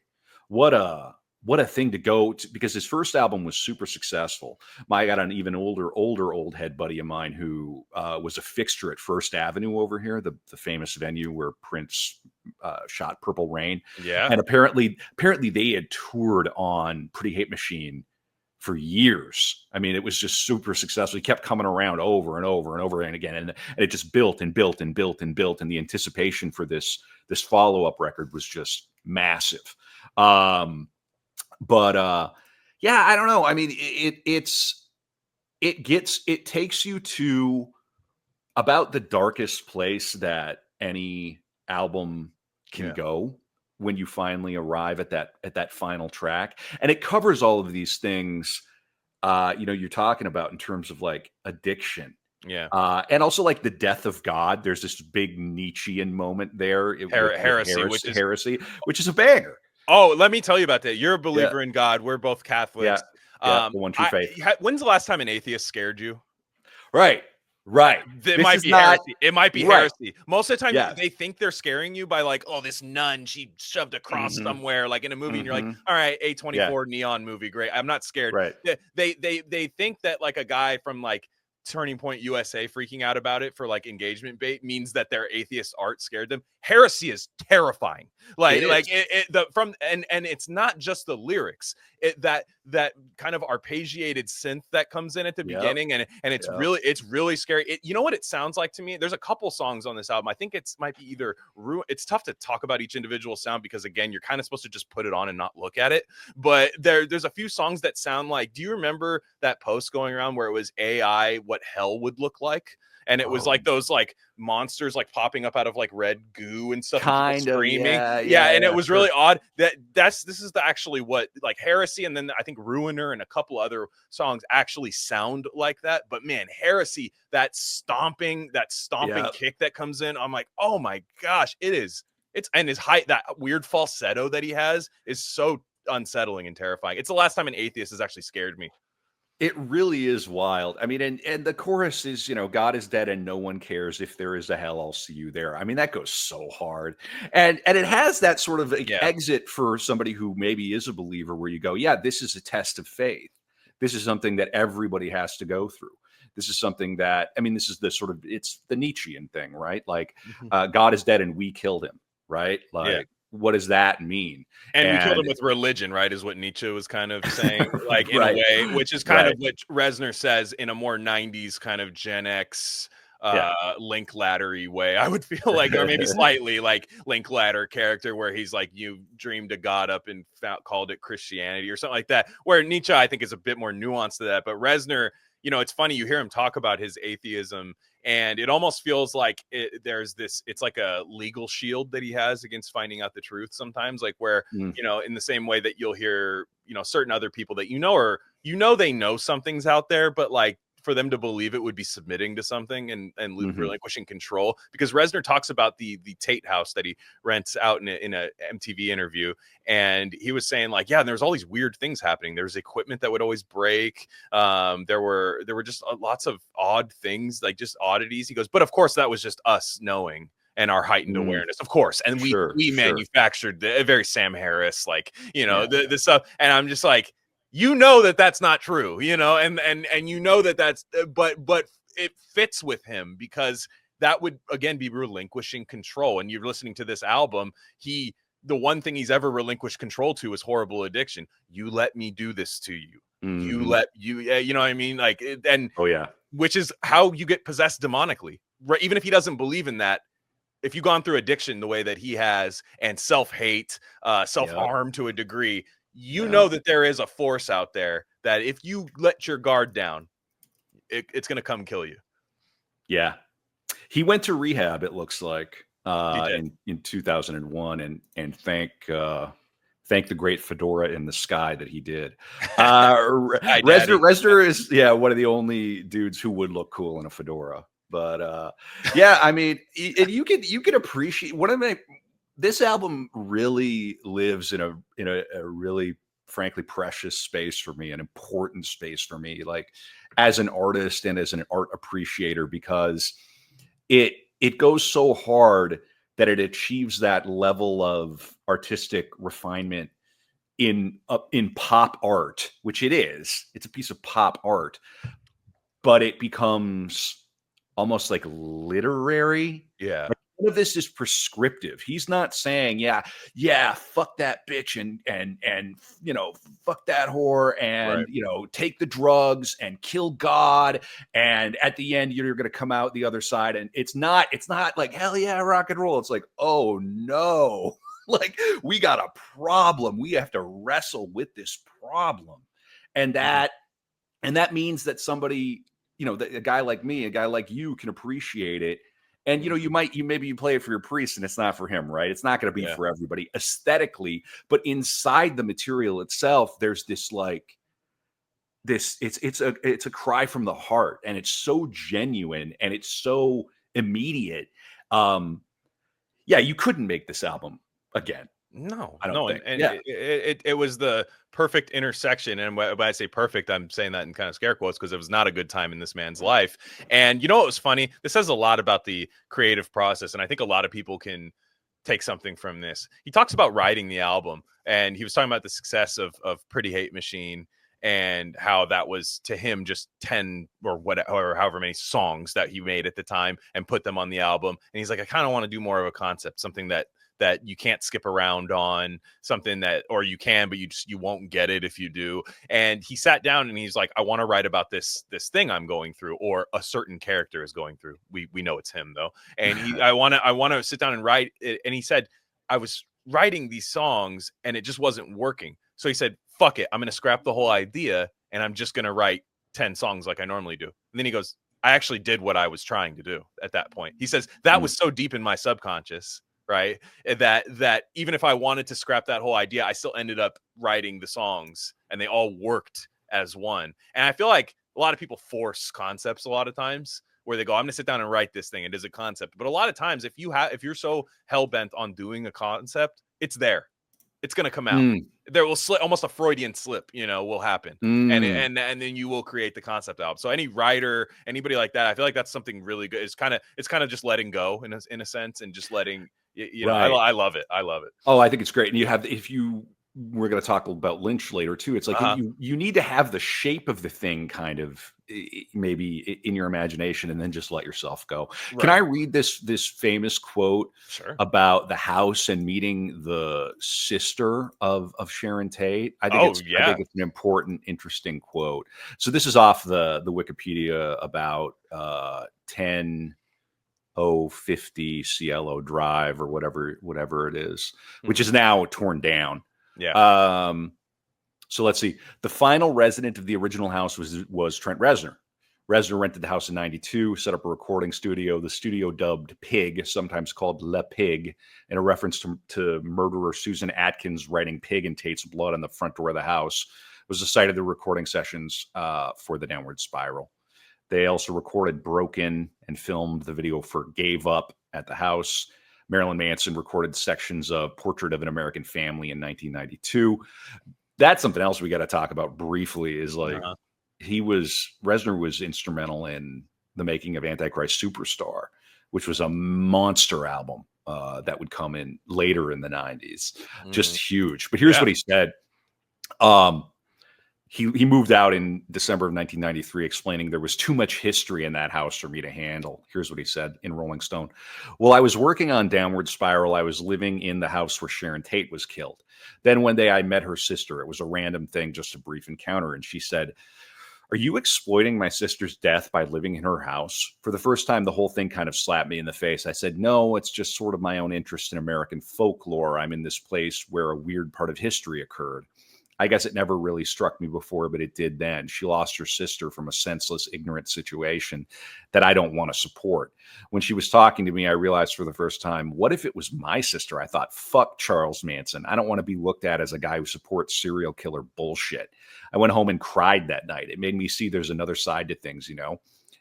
What a thing to go to, because his first album was super successful. I got an even older old head buddy of mine who was a fixture at First Avenue over here, the famous venue where Prince shot Purple Rain. Yeah. And apparently they had toured on Pretty Hate Machine for years. I mean, it was just super successful. He kept coming around over and over and over and again. And it just built and built and built and built. And the anticipation for this follow-up record was just massive. But yeah, I don't know. I mean, it takes you to about the darkest place that any album can go when you finally arrive at that final track. And it covers all of these things you're talking about in terms of like addiction. Yeah. And also like the death of God. There's this big Nietzschean moment there. Heresy, which is a banger. Oh, let me tell you about that. You're a believer in God. We're both Catholics. The one true faith. When's the last time an atheist scared you? Right. It might be heresy. It might be heresy. Most of the time, they think they're scaring you by like, oh, this nun, she shoved a cross somewhere, like in a movie, and you're like, all right, A24 neon movie, great. I'm not scared. Right. They think that like a guy from like Turning Point USA freaking out about it for like engagement bait means that their atheist art scared them. Heresy is terrifying. It is. And it's not just the lyrics. That kind of arpeggiated synth that comes in at the beginning, and it's really scary. You know what it sounds like to me? There's a couple songs on this album. I think might be either it's tough to talk about each individual sound because again, you're kind of supposed to just put it on and not look at it. But there's a few songs that sound like, do you remember that post going around where it was AI what hell would look like? And it was like those like monsters like popping up out of like red goo and stuff, Kind and of screaming. yeah, And it was really odd this is actually what like Heresy, and then I think Ruiner and a couple other songs actually sound like that. But man, Heresy, that stomping kick that comes in, I'm like, oh my gosh, it's and his height, that weird falsetto that he has is so unsettling and terrifying. It's the last time an atheist has actually scared me. It really is wild. I mean, and the chorus is, God is dead and no one cares. If there is a hell, I'll see you there. I mean, that goes so hard. And it has that sort of exit for somebody who maybe is a believer where you go, yeah, this is a test of faith. This is something that everybody has to go through. This is something that, I mean, this is the sort of, it's the Nietzschean thing, right? Like God is dead and we killed him, right? Like, what does that mean? And we killed him with religion, right? Is what Nietzsche was kind of saying, like in a way, which is kind of what Reznor says in a more 90s kind of Gen X Linklater-y way, I would feel like, or maybe slightly like Linklater character, where he's like, you dreamed a god up and called it Christianity or something like that, where Nietzsche, I think, is a bit more nuanced to that. But Reznor, it's funny, you hear him talk about his atheism, and it almost feels like it's like a legal shield that he has against finding out the truth sometimes, like where, in the same way that you'll hear, certain other people that they know something's out there, but like for them to believe it would be submitting to something and relinquishing control. Because Reznor talks about the Tate house that he rents out in a MTV interview, and he was saying like, yeah, there's all these weird things happening. There's equipment that would always break. There were just lots of odd things, like just oddities. He goes, but of course that was just us knowing and our heightened awareness, of course. And we manufactured the very Sam Harris, like, the stuff. And I'm just like, that's not true, and that's, but it fits with him because that would again be relinquishing control. And you're listening to this album, the one thing he's ever relinquished control to is horrible addiction. You let me do this to you. You know what I mean? Like, and which is how you get possessed demonically, right? Even if he doesn't believe in that, if you've gone through addiction the way that he has, and self-hate, self-harm to a degree, know that there is a force out there that if you let your guard down, it's going to come kill you. Yeah. He went to rehab, it looks like, in 2001, and thank the great fedora in the sky that he did. Reznor is one of the only dudes who would look cool in a fedora. But I mean, and you can appreciate this album really lives in a really, frankly, precious space for me, an important space for me, like as an artist and as an art appreciator, because it goes so hard that it achieves that level of artistic refinement in pop art, which it is. It's a piece of pop art, but it becomes almost like literary. Yeah. Like, none of this is prescriptive. He's not saying, fuck that bitch and fuck that whore and take the drugs and kill God, and at the end you're going to come out the other side. And it's not like, hell yeah, rock and roll. It's like, oh no, like we got a problem. We have to wrestle with this problem, and that means that somebody, a guy like me, a guy like you can appreciate it. And, maybe you play it for your priest and it's not for him, right? It's not going to be for everybody aesthetically, but inside the material itself, there's this it's a cry from the heart, and it's so genuine and it's so immediate. You couldn't make this album again. No, I don't think. And it was the perfect intersection. And when I say perfect, I'm saying that in kind of scare quotes, because it was not a good time in this man's life. And what was funny? This says a lot about the creative process, and I think a lot of people can take something from this. He talks about writing the album, and he was talking about the success of Pretty Hate Machine. and how that was to him just 10 or whatever, or however many songs that he made at the time and put them on the album. And he's like, I kind of want to do more of a concept, something that you can't skip around on, something that, or you can, but you won't get it if you do. And he sat down and he's like, I want to write about this thing I'm going through, or a certain character is going through. We know it's him though. And I want to sit down and write it. And he said, I was writing these songs and it just wasn't working. So he said, fuck it, I'm going to scrap the whole idea and I'm just going to write 10 songs like I normally do. And then he goes, I actually did what I was trying to do at that point. He says that was so deep in my subconscious, right, that even if I wanted to scrap that whole idea, I still ended up writing the songs and they all worked as one. And I feel like a lot of people force concepts a lot of times, where they go, I'm going to sit down and write this thing. It is a concept. But a lot of times, if you're so hell-bent on doing a concept, it's there. It's going to come out. There will slip, almost a Freudian slip, will happen. And then you will create the concept album. So any writer, anybody like that, I feel like that's something really good. It's kind of just letting go in a sense, and just letting, right. I love it. I love it. Oh, I think it's great. And we're going to talk about Lynch later too. It's like you need to have the shape of the thing kind of maybe in your imagination, and then just let yourself go. Right. Can I read this famous quote about the house and meeting the sister of Sharon Tate? I think it's an important, interesting quote. So this is off the Wikipedia about 1050 Cielo Drive or whatever it is, which is now torn down. Yeah. So let's see. The final resident of the original house was Trent Reznor. Reznor rented the house in '92, set up a recording studio. The studio, dubbed Pig, sometimes called Le Pig, in a reference to murderer Susan Atkins writing "pig" in Tate's blood on the front door of the house, was the site of the recording sessions for the Downward Spiral. They also recorded "Broken" and filmed the video for "Gave Up" at the house. Marilyn Manson recorded sections of Portrait of an American Family in 1992. That's something else we got to talk about briefly, is like Reznor was instrumental in the making of Antichrist Superstar, which was a monster album that would come in later in the 90s. Just huge. But here's what he said. He moved out in December of 1993, explaining there was too much history in that house for me to handle. Here's what he said in Rolling Stone. While I was working on Downward Spiral, I was living in the house where Sharon Tate was killed. Then one day I met her sister. It was a random thing, just a brief encounter. And she said, "Are you exploiting my sister's death by living in her house?" For the first time, the whole thing kind of slapped me in the face. I said, "No, it's just sort of my own interest in American folklore. I'm in this place where a weird part of history occurred. I guess it never really struck me before, but it did then. She lost her sister from a senseless, ignorant situation that I don't want to support. When she was talking to me, I realized for the first time, what if it was my sister? I thought, fuck Charles Manson. I don't want to be looked at as a guy who supports serial killer bullshit." I went home and cried that night. It made me see there's another side to things,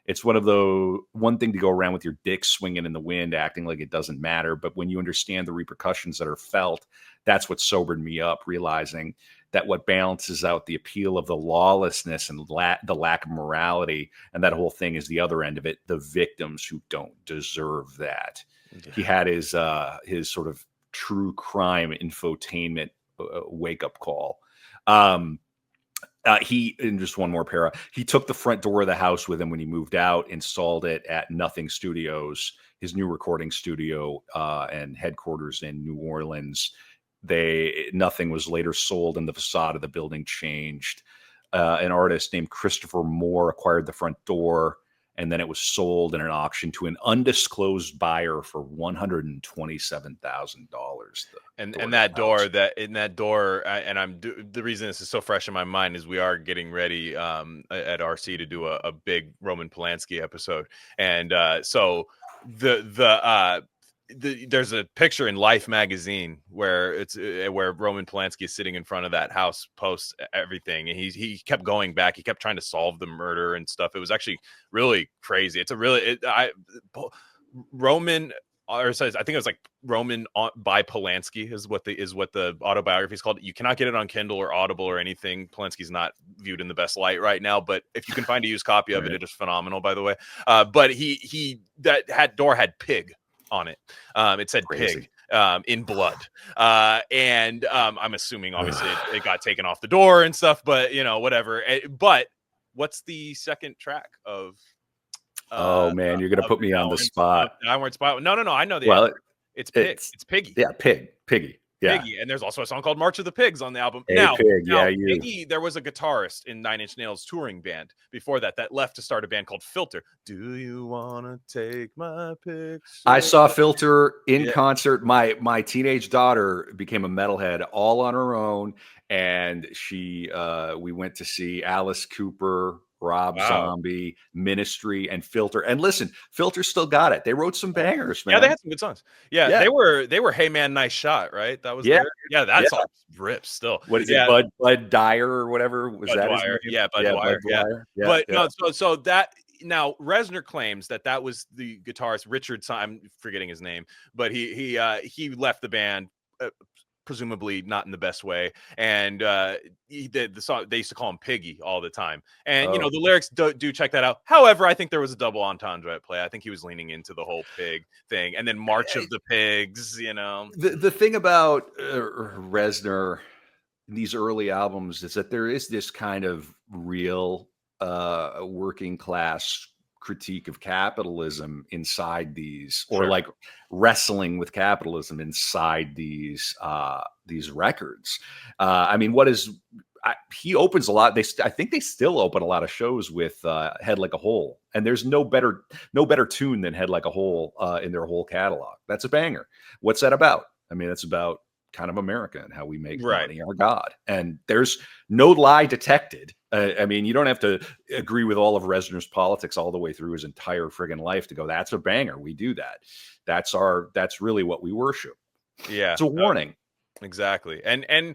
It's one thing to go around with your dick swinging in the wind, acting like it doesn't matter. But when you understand the repercussions that are felt, that's what sobered me up, realizing that what balances out the appeal of the lawlessness and the lack of morality, and that whole thing is the other end of it, the victims who don't deserve that. Yeah. He had his sort of true crime infotainment wake-up call. And just one more para. He took the front door of the house with him when he moved out, installed it at Nothing Studios, his new recording studio and headquarters in New Orleans. Nothing was later sold, and the facade of the building changed. An artist named Christopher Moore acquired the front door, and then it was sold in an auction to an undisclosed buyer for $127,000. The reason this is so fresh in my mind is we are getting ready at RC to do a big Roman Polanski episode, and so there's a picture in Life magazine where Roman Polanski is sitting in front of that house post everything, and he kept going back. He kept trying to solve the murder and stuff. It was actually really crazy. It's Roman, or I think it was like Roman by Polanski is what the autobiography is called. You cannot get it on Kindle or Audible or anything. Polanski's not viewed in the best light right now, but if you can find a used copy of it is phenomenal, by the way. But that door had pig on it. It said Crazy. Pig. in blood. And I'm assuming obviously it got taken off the door and stuff, but whatever. But what's the second track of Oh man, you're gonna of put the me on the spot. Downward Spiral? No, I know the Well, answer. It's it's Piggy. yeah, Piggy. Yeah, Piggy, and there's also a song called March of the Pigs on the album. a pig. Now Yeah, you. Piggy, there was a guitarist in Nine Inch Nails touring band before that left to start a band called Filter. Do you wanna take my picture? I saw Filter in Yeah. concert. My teenage daughter became a metalhead all on her own, and we went to see Alice Cooper, Rob Wow. Zombie, Ministry, and Filter. And listen, Filter still got it. They wrote some bangers, Yeah, they man. had some good songs. Yeah, Yeah, they were "Hey Man, Nice Shot," right? That was yeah, there. Yeah, yeah. that song rips still. What is it, Yeah, Bud Dyer or whatever? Was Bud that his Dwyer. name? Yeah, Bud Yeah, Dwyer. Bud Yeah. Dwyer. Yeah, But yeah. no, so that now Reznor claims that was the guitarist Richard. I'm forgetting his name, but he left the band. Presumably not in the best way, and he did the song. They used to call him Piggy all the time, and Oh. the lyrics do check that out. However, I think there was a double entendre at play. I think he was leaning into the whole pig thing, and then March of the Pigs. The thing about Reznor in these early albums is that there is this kind of real working class critique of capitalism inside these, or Sure. like wrestling with capitalism inside these records. I mean, he opens a lot. I think they still open a lot of shows with "Head Like a Hole," and there's no better tune than "Head Like a Hole" in their whole catalog. That's a banger. What's that about? I mean, it's about kind of America and how we make Right. money our God. And there's no lie detected. I mean, you don't have to agree with all of Reznor's politics all the way through his entire friggin' life to go, that's a banger. We do that. That's really what we worship. Yeah. It's a warning. Exactly. And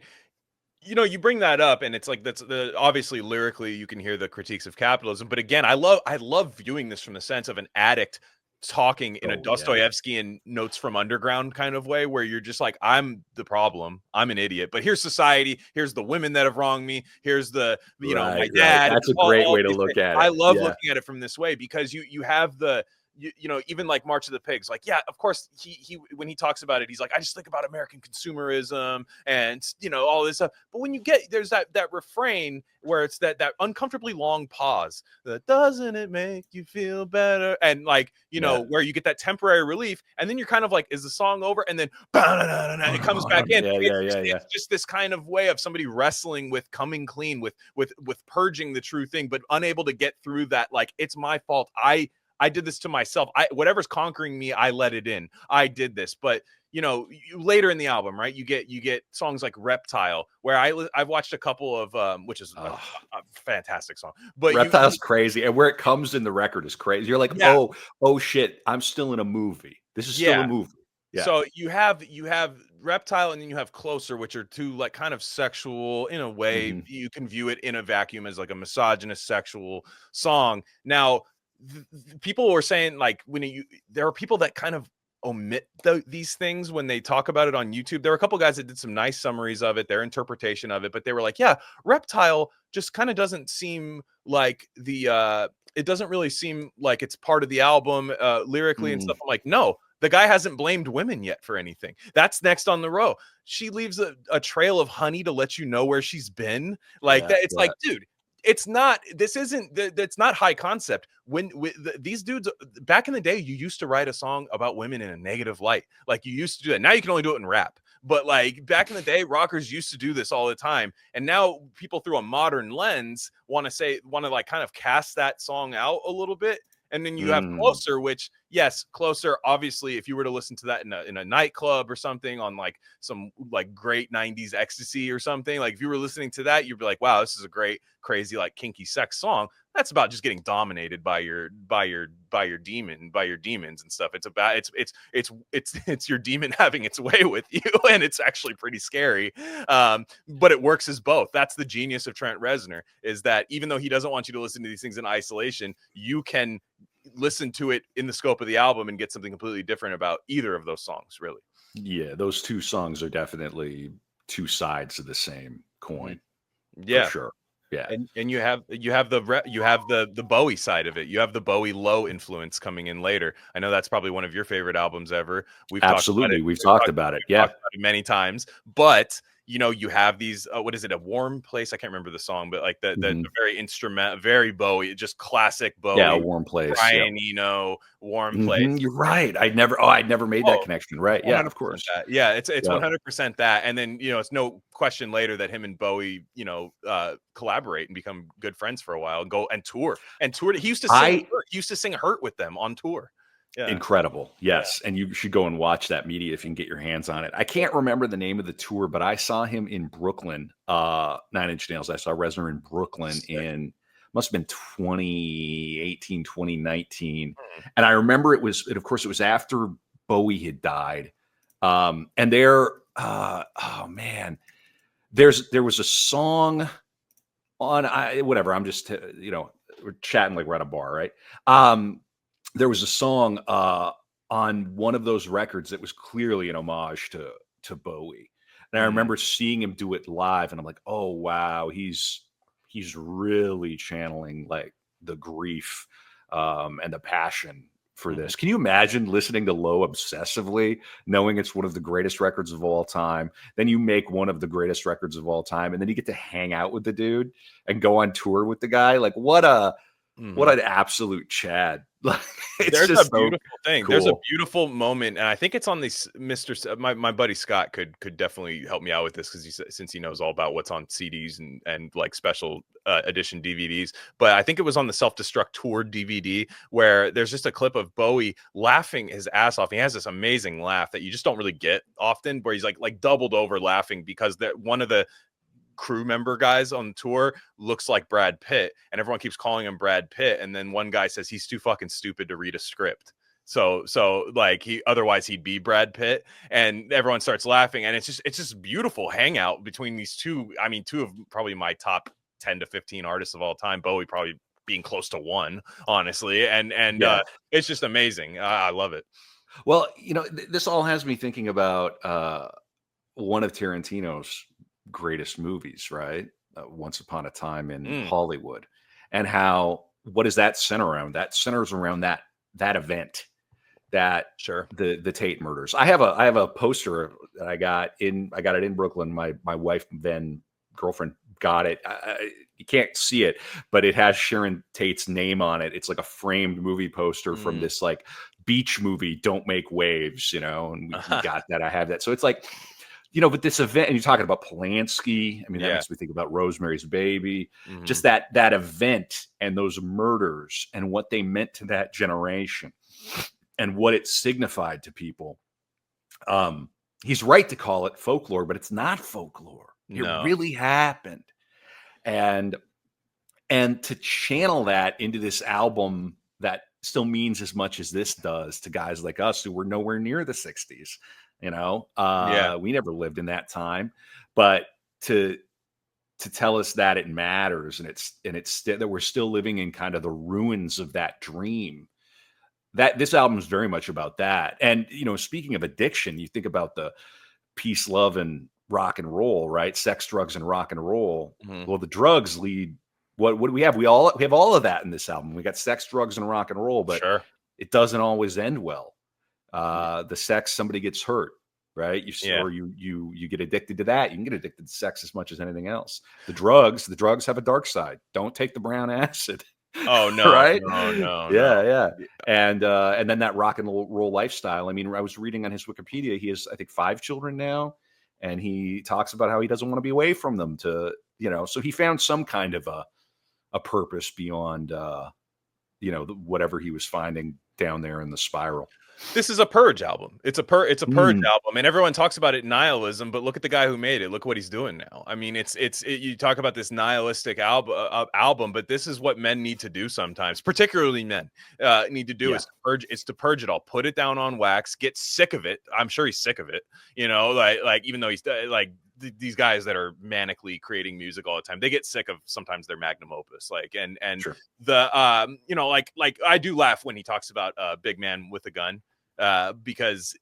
you bring that up, and it's like that's obviously lyrically you can hear the critiques of capitalism, but again, I love viewing this from the sense of an addict talking in a Dostoevskian Notes from Underground kind of way, where you're just like, I'm the problem, I'm an idiot, but here's society, here's the women that have wronged me, here's the my dad. That's a great way to look at it. I love looking at it from this way, because you have the even like March of the Pigs, like, yeah, of course he when he talks about it, he's like, I just think about American consumerism and all this stuff. But when there's that refrain where it's that uncomfortably long pause, that doesn't it make you feel better, and like where you get that temporary relief, and then you're kind of like, is the song over? And then it comes back in. It's just this kind of way of somebody wrestling with coming clean, with purging the true thing, but unable to get through that. Like, it's my fault. I did this to myself. Whatever's conquering me, I let it in. I did this. But later in the album, right, you get songs like Reptile, where I've watched a couple of which is a fantastic song. But Reptile's crazy, and where it comes in the record is crazy. You're like, oh shit, I'm still in a movie. This is still a movie. Yeah. So you have Reptile, and then you have Closer, which are two like kind of sexual in a way. Mm-hmm. You can view it in a vacuum as like a misogynist sexual song. Now, people were saying, like, there are people that kind of omit these things when they talk about it on YouTube. There were a couple guys that did some nice summaries of it, their interpretation of it, but they were like, yeah, Reptile just kind of doesn't seem like it doesn't really seem like it's part of the album lyrically and stuff. I'm like, no, the guy hasn't blamed women yet for anything. That's next on the row. She leaves a trail of honey to let you know where she's been. Like that. It's like, dude, it's not high concept. These dudes back in the day, you used to write a song about women in a negative light. Like, you used to do that. Now you can only do it in rap. But like back in the day, rockers used to do this all the time. And now people through a modern lens want to like kind of cast that song out a little bit. And then you have Closer, which, yes, Closer, obviously, if you were to listen to that in a nightclub or something on like some like great 90s ecstasy or something, like if you were listening to that, you'd be like, wow, this is a great, crazy, like kinky sex song. That's about just getting dominated by your demons and stuff. It's about it's your demon having its way with you, and it's actually pretty scary. But it works as both. That's the genius of Trent Reznor, is that even though he doesn't want you to listen to these things in isolation, you can listen to it in the scope of the album and get something completely different about either of those songs, really. Yeah, those two songs are definitely two sides of the same coin. Yeah. For sure. Yeah. And you have the Bowie side of it. You have the Bowie low influence coming in later. I know that's probably one of your favorite albums ever. We've talked about it. Absolutely. We've talked about it. We've Yeah. talked about it many times. But you have these. What is it? A Warm Place? I can't remember the song, but like the Mhm. very very Bowie, just classic Yeah, A Bowie. Warm Place. Yep. Brian Eno, Warm Place. You're right. I'd never made that Oh, connection. Right. Yeah, of 100% course. that. Yeah, it's Yep. 100% that. And then, it's no question later that him and Bowie, collaborate and become good friends for a while and go and tour. And tour. He used to sing I Hurt. He used to sing Hurt with them on tour. Yeah. Incredible. Yeah. Yes. And you should go and watch that media if you can get your hands on it. I can't remember the name of the tour, but I saw him in Brooklyn, 9 Inch Nails. I saw Reznor in Brooklyn Sick. in must have been 2018, 2019. Mhm. And I remember of course, it was after Bowie had died. And oh man, there was a song on whatever. I'm just, we're chatting like we're at a bar, right? There was a song on one of those records that was clearly an homage to Bowie. And I Mm. remember seeing him do it live, and I'm like, oh wow, he's really channeling like the grief and the passion for Mhm. this. Can you imagine listening to Low obsessively, knowing it's one of the greatest records of all time? Then you make one of the greatest records of all time, and then you get to hang out with the dude and go on tour with the guy. Like what Mhm. an absolute Chad. Like it's There's a just so beautiful thing. There's a cool. beautiful moment, and I think it's on this Mr. My buddy Scott could definitely help me out with this because since he knows all about what's on CDs and like special edition DVDs. But I think it was on the Self Destruct Tour DVD where there's just a clip of Bowie laughing his ass off. He has this amazing laugh that you just don't really get often, where he's like doubled over laughing because that one of the crew member guys on tour looks like Brad Pitt, and everyone keeps calling him Brad Pitt. And then one guy says he's too fucking stupid to read a script. So like otherwise he'd be Brad Pitt, and everyone starts laughing. And it's just beautiful hangout between these two. I mean, two of probably my top 10 to 15 artists of all time. Bowie probably being close to one, honestly. And Yeah. it's just amazing. I love it. Well, this all has me thinking about one of Tarantino's greatest movies, right? Once Upon a Time in Mm, Hollywood, and how what does that center around? That centers around that event, that sure. the Tate murders. I have a poster that I got it in Brooklyn. My wife, then girlfriend, got it. You can't see it, but it has Sharon Tate's name on it. It's like a framed movie poster from Mm. this like beach movie, Don't Make Waves, and we got that. I have that. So it's like, but this event, and you're talking about Polanski. I mean, that Yeah. makes me think about Rosemary's Baby. Mhm. Just that event and those murders and what they meant to that generation and what it signified to people. He's right to call it folklore, but it's not folklore. It No. really happened. And to channel that into this album that still means as much as this does to guys like us who were nowhere near the 60s. Yeah. We never lived in that time, but to tell us that it matters and that we're still living in kind of the ruins of that dream. That this album is very much about that. And speaking of addiction, you think about the peace, love, and rock and roll, right? Sex, drugs, and rock and roll. Mhm. Well, the drugs lead. What do we have? We have all of that in this album. We got sex, drugs, and rock and roll, but Sure. it doesn't always end well. Yeah. The sex, somebody gets hurt, right? Yeah. You get addicted to that. You can get addicted to sex as much as anything else. The drugs have a dark side. Don't take the brown acid. Oh, no. Right? No, no, no. Yeah. Yeah. And then that rock and roll lifestyle. I mean, I was reading on his Wikipedia, he has, I think, 5 children now, and he talks about how he doesn't want to be away from them so he found some kind of a purpose beyond whatever he was finding down there in the spiral. This is a purge album. It's a purge Mm, album, and everyone talks about it nihilism, but look at the guy who made it. Look what he's doing now. I mean, you talk about this nihilistic album, but this is what men need to do sometimes, particularly men need to do yeah, is to purge. It's to purge it all. Put it down on wax. Get sick of it. I'm sure he's sick of it. Like even though he's like these guys that are manically creating music all the time, they get sick of sometimes their magnum opus. Like and sure. the like I do laugh when he talks about Big Man with a Gun. because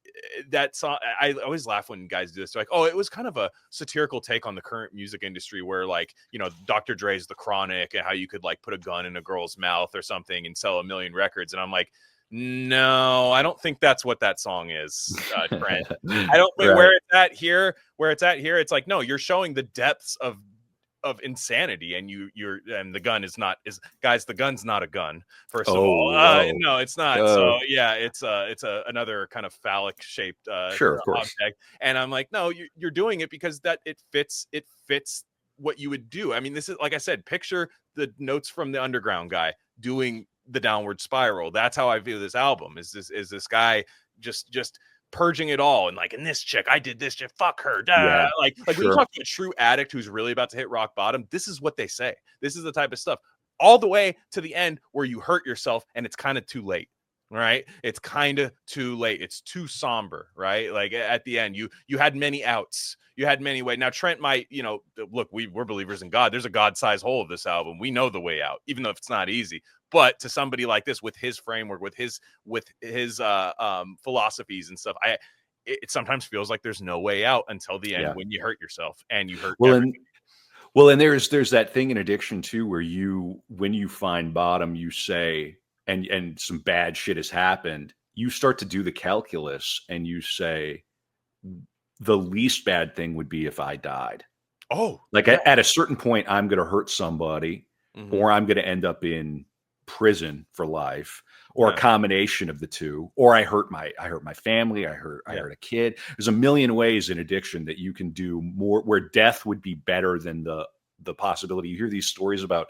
that song, I always laugh when guys do this. They're like, oh, it was kind of a satirical take on the current music industry where, like, you know, Dr. Dre's The Chronic and how you could like put a gun in a girl's mouth or something and sell 1 million records. And I'm like, no, I don't think that's what that song is, Trent. I don't think Right. where it's at here, it's like, no, you're showing the depths of insanity, and the gun is not, guys, the gun's not a gun, first of all. Whoa. No, it's not. So yeah, it's another kind of phallic shaped Sure, of course. object, and I'm like, no, you're doing it because that it fits what you would do. I mean, this is, like I said, picture the Notes from the Underground guy doing the Downward Spiral. That's how I view this album. Is this guy just purging it all, and like, in this chick, I did this shit, fuck her, Yeah, like sure. when you talk to a true addict who's really about to hit rock bottom, this is what they say. This is the type of stuff, all the way to the end where you hurt yourself and it's kind of too late. Right, it's kind of too late. It's too somber, right? Like at the end, you had many outs, you had many ways. Now Trent might, you know, look, we're believers in God. There's a God-sized hole of this album. We know the way out, even though it's not easy. But to somebody like this, with his framework, with his philosophies and stuff, it sometimes feels like there's no way out until the end, when you hurt yourself and you hurt everything. And there's that thing in addiction too, where when you find bottom, you say, and some bad shit has happened, you start to do the calculus and you say, the least bad thing would be if I died. Oh, like at a certain point, I'm going to hurt somebody, or I'm going to end up in prison for life, or a combination of the two, or I hurt my family, I hurt a kid. There's a million ways in addiction that you can do more, where death would be better than the possibility. You hear these stories about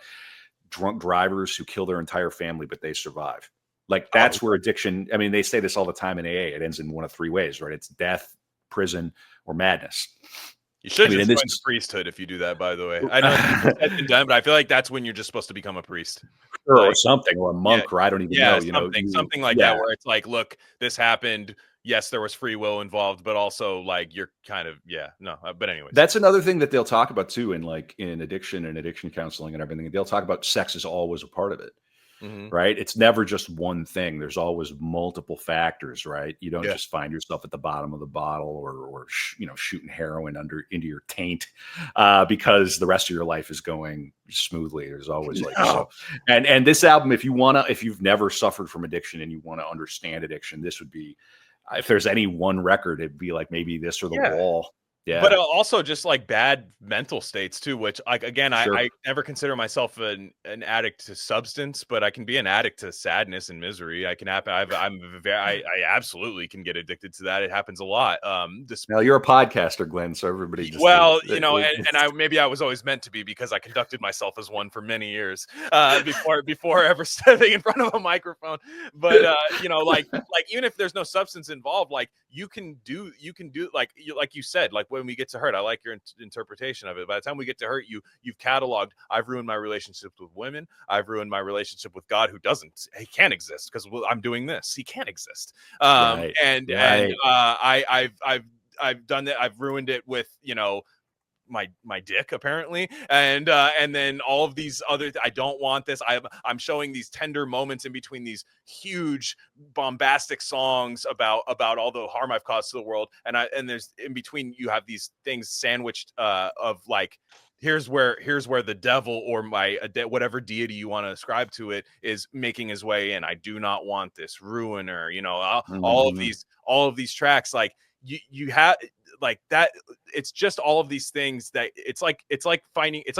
drunk drivers who kill their entire family, but they survive. Like, that's where addiction, I mean, they say this all the time in AA, it ends in one of three ways, right? It's death, prison, or madness. You should just join the priesthood if you do that, by the way. I know it's been done, but I feel like that's when you're just supposed to become a priest. Or something, or a monk, or I don't even know. Something like that, where it's like, look, this happened. Yes, there was free will involved, but also like you're kind of, but anyways. That's another thing that they'll talk about too, in addiction and addiction counseling and everything. They'll talk about sex is always a part of it. Right? It's never just one thing. There's always multiple factors, right? You don't just find yourself at the bottom of the bottle, or shooting heroin into your taint because the rest of your life is going smoothly. There's always and this album, if you've never suffered from addiction and you want to understand addiction, this would be, if there's any one record, it'd be like maybe this or The Wall. Yeah. But also just like bad mental states too, which, like, again, I never consider myself an addict to substance, but I can be an addict to sadness and misery. I absolutely can get addicted to that. It happens a lot. Now you're a podcaster, Glenn, so everybody just, maybe I was always meant to be, because I conducted myself as one for many years before ever stepping in front of a microphone. But like even if there's no substance involved, like you can do like you said, like when we get to hurt, I like your interpretation of it. By the time we get to hurt, you've cataloged, I've ruined my relationships with women, I've ruined my relationship with God, he can't exist because I'm doing this. He can't exist. I've done that. I've ruined it with my dick, apparently, and then all of these other, I don't want this. I'm showing these tender moments in between these huge bombastic songs about all the harm I've caused to the world, and there's in between, you have these things sandwiched of like, here's where the devil, or whatever deity you want to ascribe to it, is making his way in. I do not want this ruiner, all of these tracks, like you have like that. It's just all of these things that it's like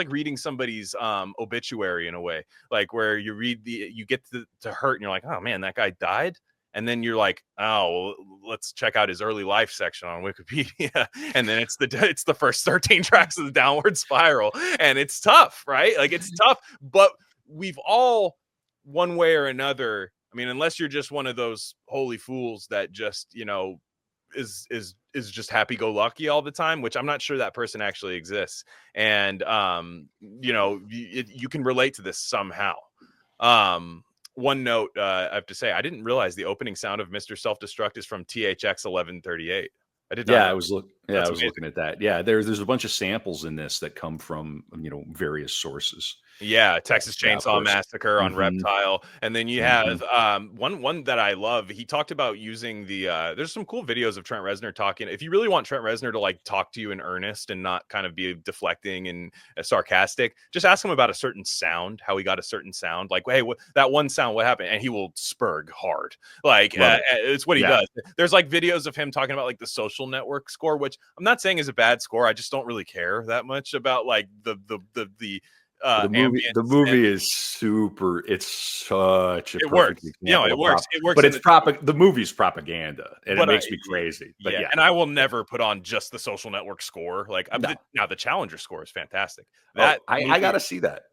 reading somebody's obituary in a way, like where you get to hurt and you're like, oh man, that guy died. And then you're like, oh, well, let's check out his early life section on Wikipedia. And then it's the first 13 tracks of the Downward Spiral. And it's tough, right? Like, it's tough, but we've all, one way or another, I mean, unless you're just one of those holy fools that just, is just happy-go-lucky all the time, which I'm not sure that person actually exists. And you can relate to this somehow. One note, I have to say, I didn't realize the opening sound of Mr. Self-Destruct is from THX 1138. I did not. Yeah, Yeah, That's I was amazing. looking at that. Yeah, there's a bunch of samples in this that come from, various sources. Yeah, Texas Yeah, of Chainsaw course. Massacre on Mhm, Reptile, and then you mhm. have one that I love. He talked about using the. There's some cool videos of Trent Reznor talking. If you really want Trent Reznor to like talk to you in earnest and not kind of be deflecting and sarcastic, just ask him about a certain sound, how he got a certain sound. Like, hey, that one sound, what happened? And he will spurg hard. Like, Love it. it's what he Yeah. does. There's like videos of him talking about like the Social Network score, which I'm not saying is a bad score. I just don't really care that much about like the Well, the ambience, and movie is super. It's such a it perfect works. You know, example it of works. It works but in it's the tone. the movie's propaganda, and it But makes me crazy. But yeah, yeah, and I will yeah. never put on just the Social Network score. Like, No. now the Challenger score is fantastic. Oh, That I movie, gotta see that.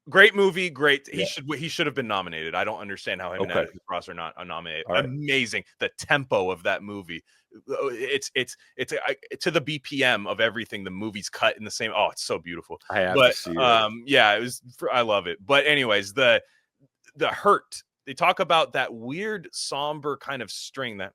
great movie, great. Yeah. He should have been nominated. I don't understand how him and Okay. Atticus Ross are not nominated. All right. Amazing. The tempo of that movie. To the BPM of everything. The movie's cut in the same. Oh, it's so beautiful. I have to But see it. yeah, it was. I love it. But anyways, the hurt, they talk about that weird somber kind of string that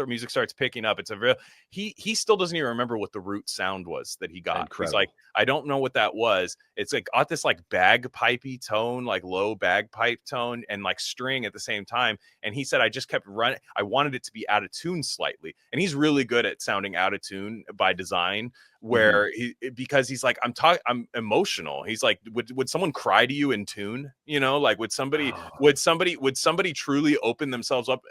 music starts picking up. It's a real, he still doesn't even remember what the root sound was that he got. He's like, Incredible. I don't know what that was. It's like got this like bagpipey tone, like low bagpipe tone and like string at the same time. And he said, I just kept running. I wanted it to be out of tune slightly. And he's really good at sounding out of tune by design, Mhm. where because he's like, I'm emotional. He's like, would someone cry to you in tune? Like Oh, would somebody truly open themselves up,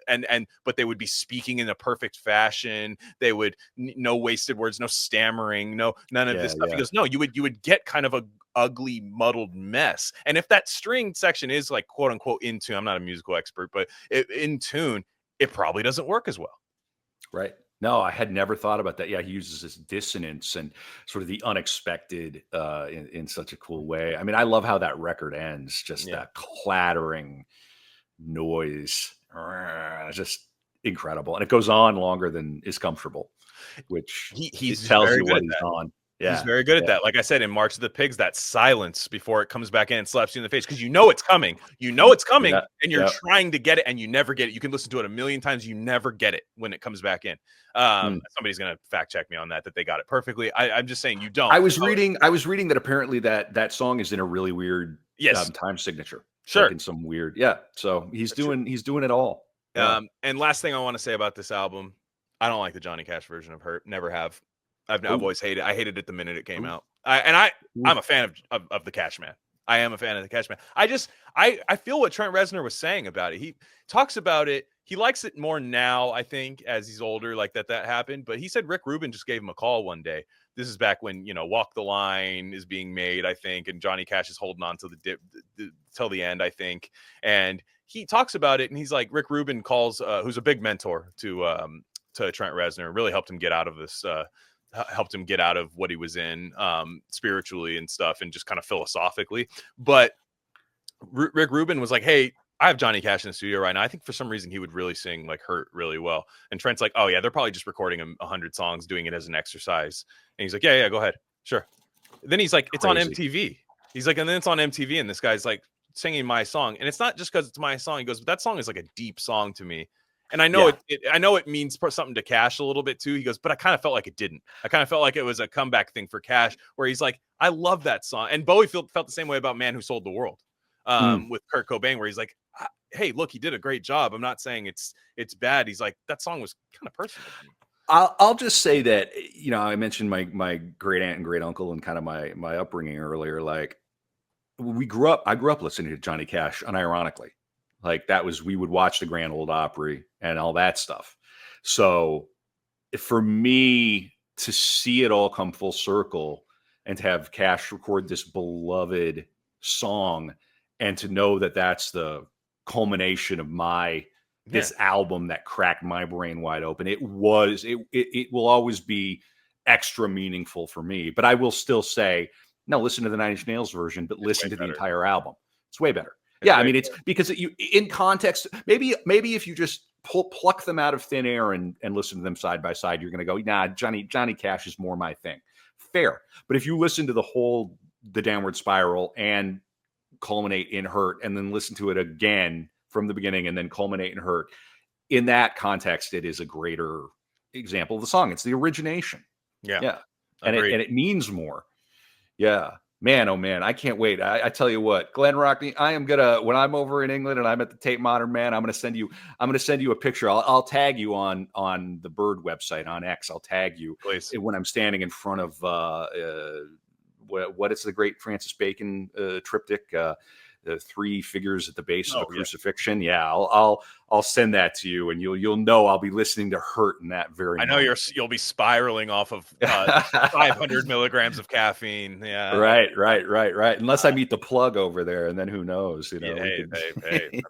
but they would be speaking in a perfect fashion. They would no wasted words, no stammering, none of this yeah, stuff. He yeah. goes, no, you would get kind of a ugly muddled mess. And if that string section is like quote unquote in tune, I'm not a musical expert, but in tune, it probably doesn't work as well. Right. No, I had never thought about that. Yeah, he uses this dissonance and sort of the unexpected in such a cool way. I mean, I love how that record ends, just Yeah. that clattering noise. Just incredible. And it goes on longer than is comfortable, which it He's tells very you good what at he's that. on. He's Yeah. very good at Yeah. that. Like I said, in March of the Pigs, that silence before it comes back in and slaps you in the face, because you know it's coming. You know it's coming, Yeah. and you're Yeah. trying to get it, and you never get it. You can listen to it a million times, you never get it when it comes back in. Mm. Somebody's gonna fact check me on that they got it perfectly. I'm just saying you don't. I was reading that apparently that song is in a really weird Yes, time signature, like sure. in some weird, yeah. So he's doing it all. Yeah. And last thing I want to say about this album, I don't like the Johnny Cash version of "Hurt." Never have. I've Oh, always hated. I hated it the minute it came ooh, out. I'm ooh. a fan of the Cash Man. I am a fan of the Cash Man. I feel what Trent Reznor was saying about it. He talks about it. He likes it more now, I think, as he's older, like that happened. But he said Rick Rubin just gave him a call one day. This is back when Walk the Line is being made, I think, and Johnny Cash is holding on to till the end, I think. And he talks about it, and he's like, Rick Rubin calls, who's a big mentor to Trent Reznor, really helped him get out of this. Helped him get out of what he was in spiritually and stuff, and just kind of philosophically. But Rick Rubin was like, "Hey, I have Johnny Cash in the studio right now. I think for some reason he would really sing like 'Hurt' really well." And Trent's like, "Oh yeah, they're probably just recording him 100 songs, doing it as an exercise." And he's like, "Yeah, go ahead, sure." Then he's like, "It's on Crazy. MTV." He's like, and then it's on MTV, and this guy's like singing my song, and it's not just because it's my song. He goes, "But that song is like a deep song to me." And I know Yeah. I know it means something to Cash a little bit too. He goes, but I kind of felt like it didn't. I kind of felt like it was a comeback thing for Cash, where he's like, I love that song. And Bowie felt the same way about "Man Who Sold the World," Mm. with Kurt Cobain, where he's like, hey, look, he did a great job. I'm not saying it's bad. He's like, that song was kind of personal to me. I'll just say that, I mentioned my great aunt and great uncle and kind of my upbringing earlier. Like I grew up listening to Johnny Cash unironically. Like we would watch the Grand Ole Opry and all that stuff. So for me to see it all come full circle and to have Cash record this beloved song and to know that that's the culmination of Yeah. this album that cracked my brain wide open. It will always be extra meaningful for me, but I will still say, no, listen to the Nine Inch Nails version, but It's way listen to the better. entire album. It's way better. It's Yeah, I way mean, it's because in context. Maybe if you just pluck them out of thin air and listen to them side by side, you're going to go, nah, Johnny Cash is more my thing. Fair, but if you listen to the Downward Spiral and culminate in "Hurt," and then listen to it again from the beginning and then culminate in "Hurt," in that context, it is a greater example of the song. It's the origination. Yeah. Yeah. And Agreed. it means more. Yeah. Man, oh man, I can't wait. I tell you what, Glen Rockney, I am gonna, when I'm over in England and I'm at the Tate Modern Man, I'm gonna send you a picture. I'll tag you on the Bird website on X. I'll tag you Please. when I'm standing in front of what is the great Francis Bacon triptych, the three figures at the base of a crucifixion. Yeah, I'll send that to you, and you'll know I'll be listening to Hurt in that very. I know moment. you'll be spiraling off of 500 milligrams of caffeine. Yeah, right. Unless I meet the plug over there, and then who knows? You know, hey, that's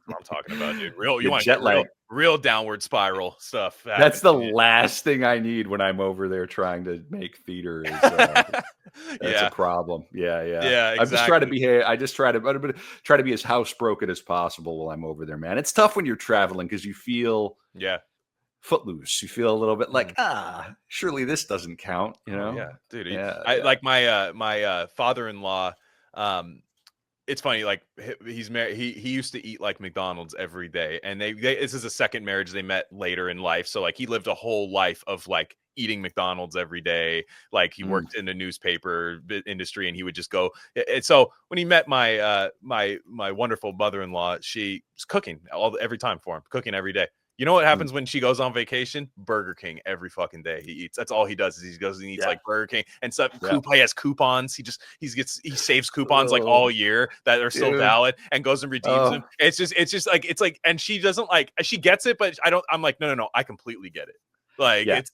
what I'm talking about, dude. You want to jet get lag. real downward spiral stuff. That's the last thing I need when I'm over there trying to make theater. Is, that's a problem. Yeah. Exactly. I'm just trying to behave. I just try to be as housebroken as possible while I'm over there, man. It's tough when you're traveling because you feel footloose. You feel a little bit like, surely this doesn't count. You know? Yeah, dude. Like my father-in-law. It's funny, like he's married. He used to eat like McDonald's every day, and they this is a second marriage. They met later in life, so like he lived a whole life of like eating McDonald's every day. Like he worked in the newspaper industry, and he would just go. And so when he met my my wonderful mother-in-law, she was cooking every time for him, cooking every day. You know what happens when she goes on vacation? Burger King every fucking day he eats. That's all he does is he goes and eats like Burger King and stuff. He has coupons. He saves coupons like all year that are still valid and goes and redeems them. It's just like, and she doesn't like, she gets it, but I'm like, no, I completely get it. Like it's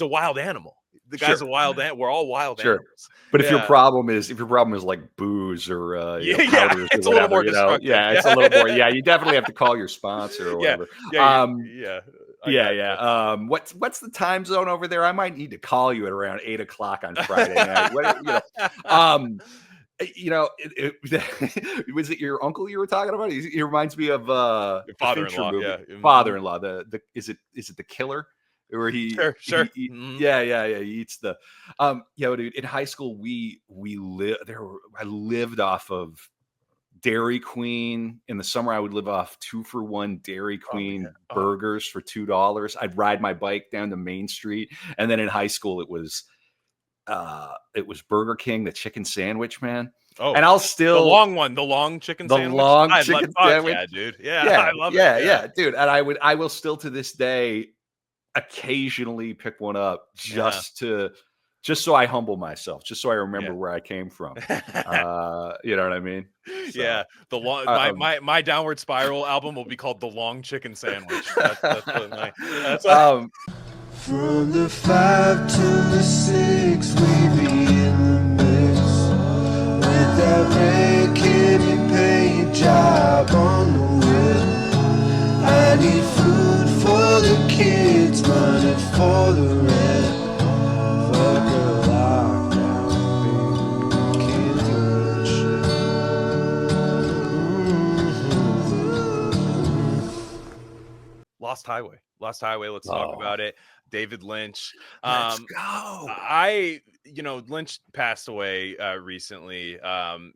a wild animal. The guy's a wild animal. We're all wild animals. But if your problem is like booze or powders it's or a little whatever, more destructive. it's a little more. Yeah, you definitely have to call your sponsor or whatever. What's the time zone over there? I might need to call you at around 8 o'clock on Friday night. Was it your uncle you were talking about? He reminds me of your father-in-law. Father-in-law. Is it the Killer? Where he sure. He eats the dude, in high school we lived there. I lived off of Dairy Queen. In the summer I would live off 2-for-1 Dairy Queen burgers for $2. I'd ride my bike down to Main Street, and then in high school it was Burger King, the chicken sandwich, man. And I'll still the long chicken sandwich. Sandwich. Yeah, dude. I love it. Yeah, dude. And I will still to this day occasionally pick one up just so I humble myself, just so I remember where I came from. You know what I mean? So, yeah. The long my downward spiral album will be called The Long Chicken Sandwich. That's from the 5 to the 6, we be in the mix with that red candy paint job on the whip. I need food for the kids, money for the rent. Fuck a lockdown, baby, can't do shit. Lost Highway. Let's talk about it. David Lynch. Let's go. Lynch passed away recently.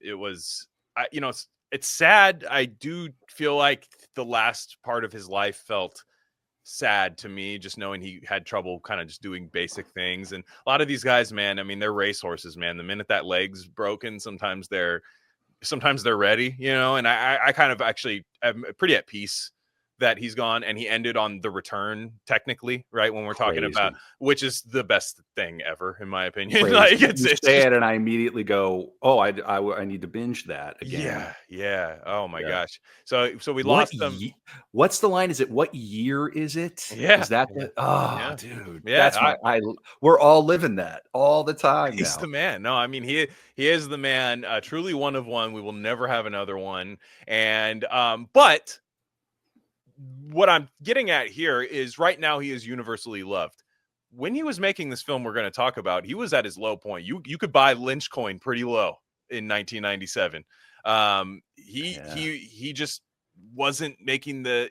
It was, it's sad. I do feel like the last part of his life felt sad to me, just knowing he had trouble kind of just doing basic things. And a lot of these guys, man, I mean, they're racehorses, man. The minute that leg's broken, sometimes they're ready, and I kind of actually am pretty at peace that he's gone, and he ended on The Return, technically, right? When we're talking about, which is the best thing ever, in my opinion. Like it's sad, and I immediately go, oh, I need to binge that again. Yeah. Oh my gosh. So we lost them. What's the line? Is it what year is it? Yeah. Is that it? Oh, dude. Yeah. That's we're all living that all the time. He's the man. No, I mean he is the man. Truly one of one. We will never have another one. And but what I'm getting at here is right now he is universally loved. When he was making this film we're going to talk about, he was at his low point. You could buy Lynch coin pretty low in 1997. He just wasn't making the,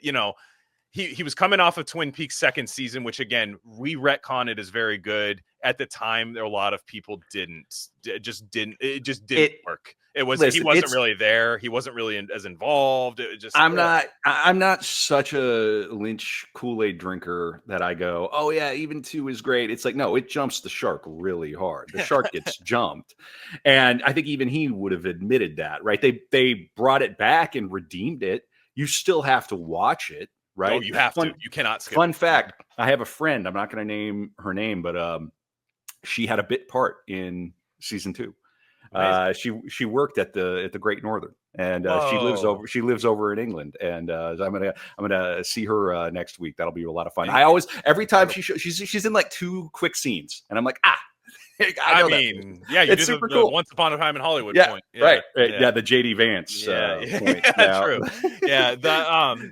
he was coming off of Twin Peaks second season, which again, we retcon it as very good. At the time, there were a lot of people it just didn't work. He wasn't really there. He wasn't really as involved. It just I'm not such a Lynch Kool-Aid drinker that I go, oh yeah, even 2 is great. It's like, no, it jumps the shark really hard. The shark gets jumped. And I think even he would have admitted that, right? They brought it back and redeemed it. You still have to watch it. Right. Oh, you have to. You cannot skip. Fun fact. I have a friend. I'm not going to name her name, but she had a bit part in season 2. She worked at the Great Northern, and she lives over in England. And I'm gonna see her next week. That'll be a lot of fun. Every time she's in like 2 quick scenes, and I'm like, I mean, yeah, you it's did super the cool. Once Upon a Time in Hollywood yeah, point. Yeah, right. Yeah, the JD Vance point. True.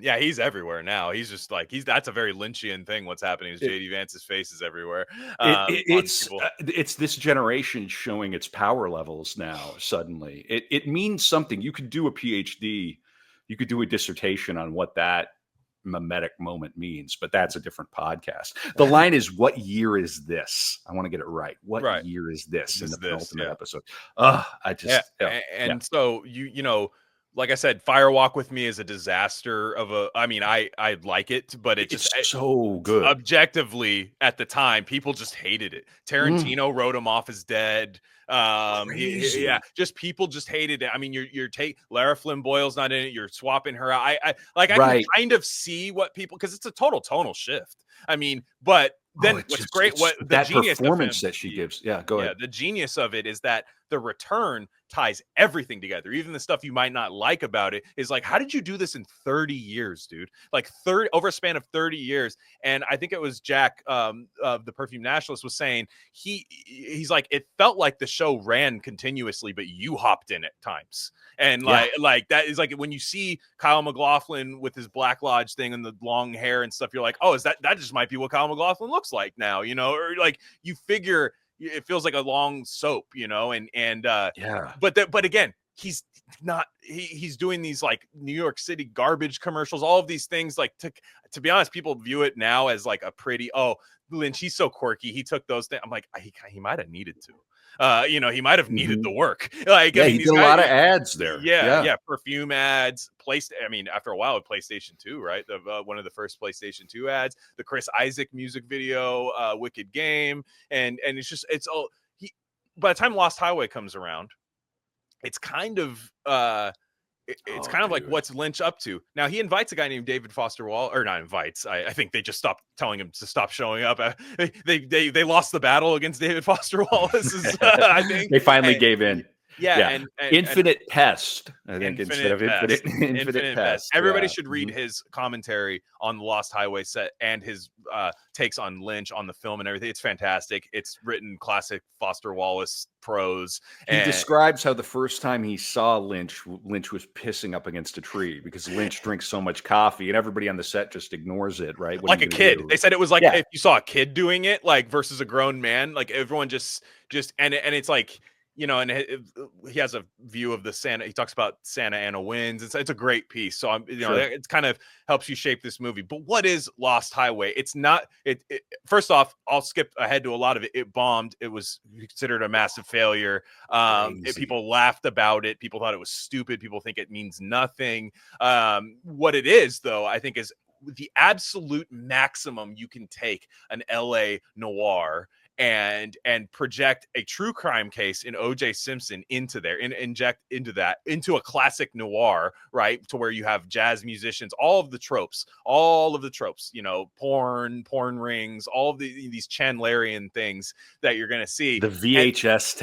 Yeah, he's everywhere now. He's just like that's a very Lynchian thing. What's happening is JD Vance's face is everywhere. It's this generation showing its power levels now. Suddenly, it means something. You could do a PhD, you could do a dissertation on what that mimetic moment means, but that's a different podcast. The line is, what year is this? I want to get it right. What year is this in the penultimate episode? So you know, like I said, Firewalk with Me is a disaster I like it, but it's so good. Objectively, at the time, people just hated it. Tarantino wrote him off as dead. Just people just hated it. I mean, you're Lara Flynn Boyle's not in it. You're swapping her out. I can kind of see what people, because it's a total tonal shift. I mean, but then what's great, what the that genius performance that she gives. Yeah, go ahead. The genius of it is that the return ties everything together. Even the stuff you might not like about it is like, how did you do this in 30 years, dude? Like over a span of 30 years. And I think it was Jack of the Perfume Nationalist was saying he's like, it felt like the show ran continuously, but you hopped in at times. And like that is like when you see Kyle MacLachlan with his Black Lodge thing and the long hair and stuff, you're like, oh, is that just might be what Kyle MacLachlan looks like now, you know? Or like you figure it feels like a long soap, you know, but again, he's doing these like New York City garbage commercials, all of these things. Like to be honest, people view it now as like a pretty, Lynch, he's so quirky. He took those things. I'm like, he might have needed to. He might have needed the work. Like, he did a lot of ads there. Yeah, perfume ads. After a while, with PlayStation 2, right? One of the first PlayStation 2 ads, the Chris Isaac music video, Wicked Game, and it's all. By the time Lost Highway comes around, it's kind of like, what's Lynch up to now? He invites a guy named David Foster Wallace, or not invites. I think they just stopped telling him to stop showing up. They lost the battle against David Foster Wallace. I think they finally gave in. And Infinite Pest, I think, instead of Infinite Pest. Everybody should read his commentary on the Lost Highway set and his takes on Lynch on the film and everything. It's fantastic. It's written classic Foster Wallace prose. He describes how the first time he saw Lynch was pissing up against a tree because Lynch drinks so much coffee and everybody on the set just ignores it, right? Like a kid. They said it was like if you saw a kid doing it, like versus a grown man, like everyone just and it's like, you know, and he has a view of the Santa. He talks about Santa Ana winds. It's a great piece. So it kind of helps you shape this movie. But what is Lost Highway? It's not. First off, I'll skip ahead to a lot of it. It bombed. It was considered a massive failure. People laughed about it. People thought it was stupid. People think it means nothing. What it is, though, I think is the absolute maximum you can take an LA noir and project a true crime case in O.J. Simpson into there, and inject into a classic noir, right? To where you have jazz musicians, all of the tropes, you know, porn rings, all of these Chandlerian things that you're going to see. The VHS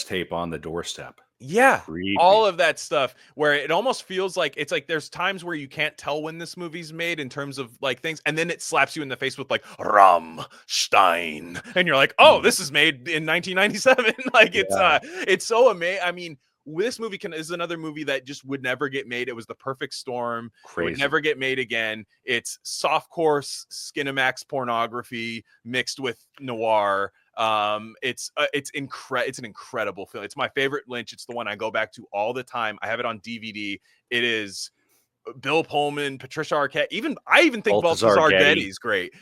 tape on the doorstep. Yeah, creepy. All of that stuff where it almost feels like it's like there's times where you can't tell when this movie's made in terms of like things, and then it slaps you in the face with like Rammstein, and you're like, oh, this is made in 1997. Like it's so amazing. I mean, this movie is another movie that just would never get made. It was the perfect storm. Crazy. It would never get made again. It's softcore Skinamax pornography mixed with noir. It's an incredible film. It's my favorite Lynch. It's the one I go back to all the time. I have it on DVD. It is Bill Pullman, Patricia Arquette, I even think Balthazar Balthazar Getty. Getty's great.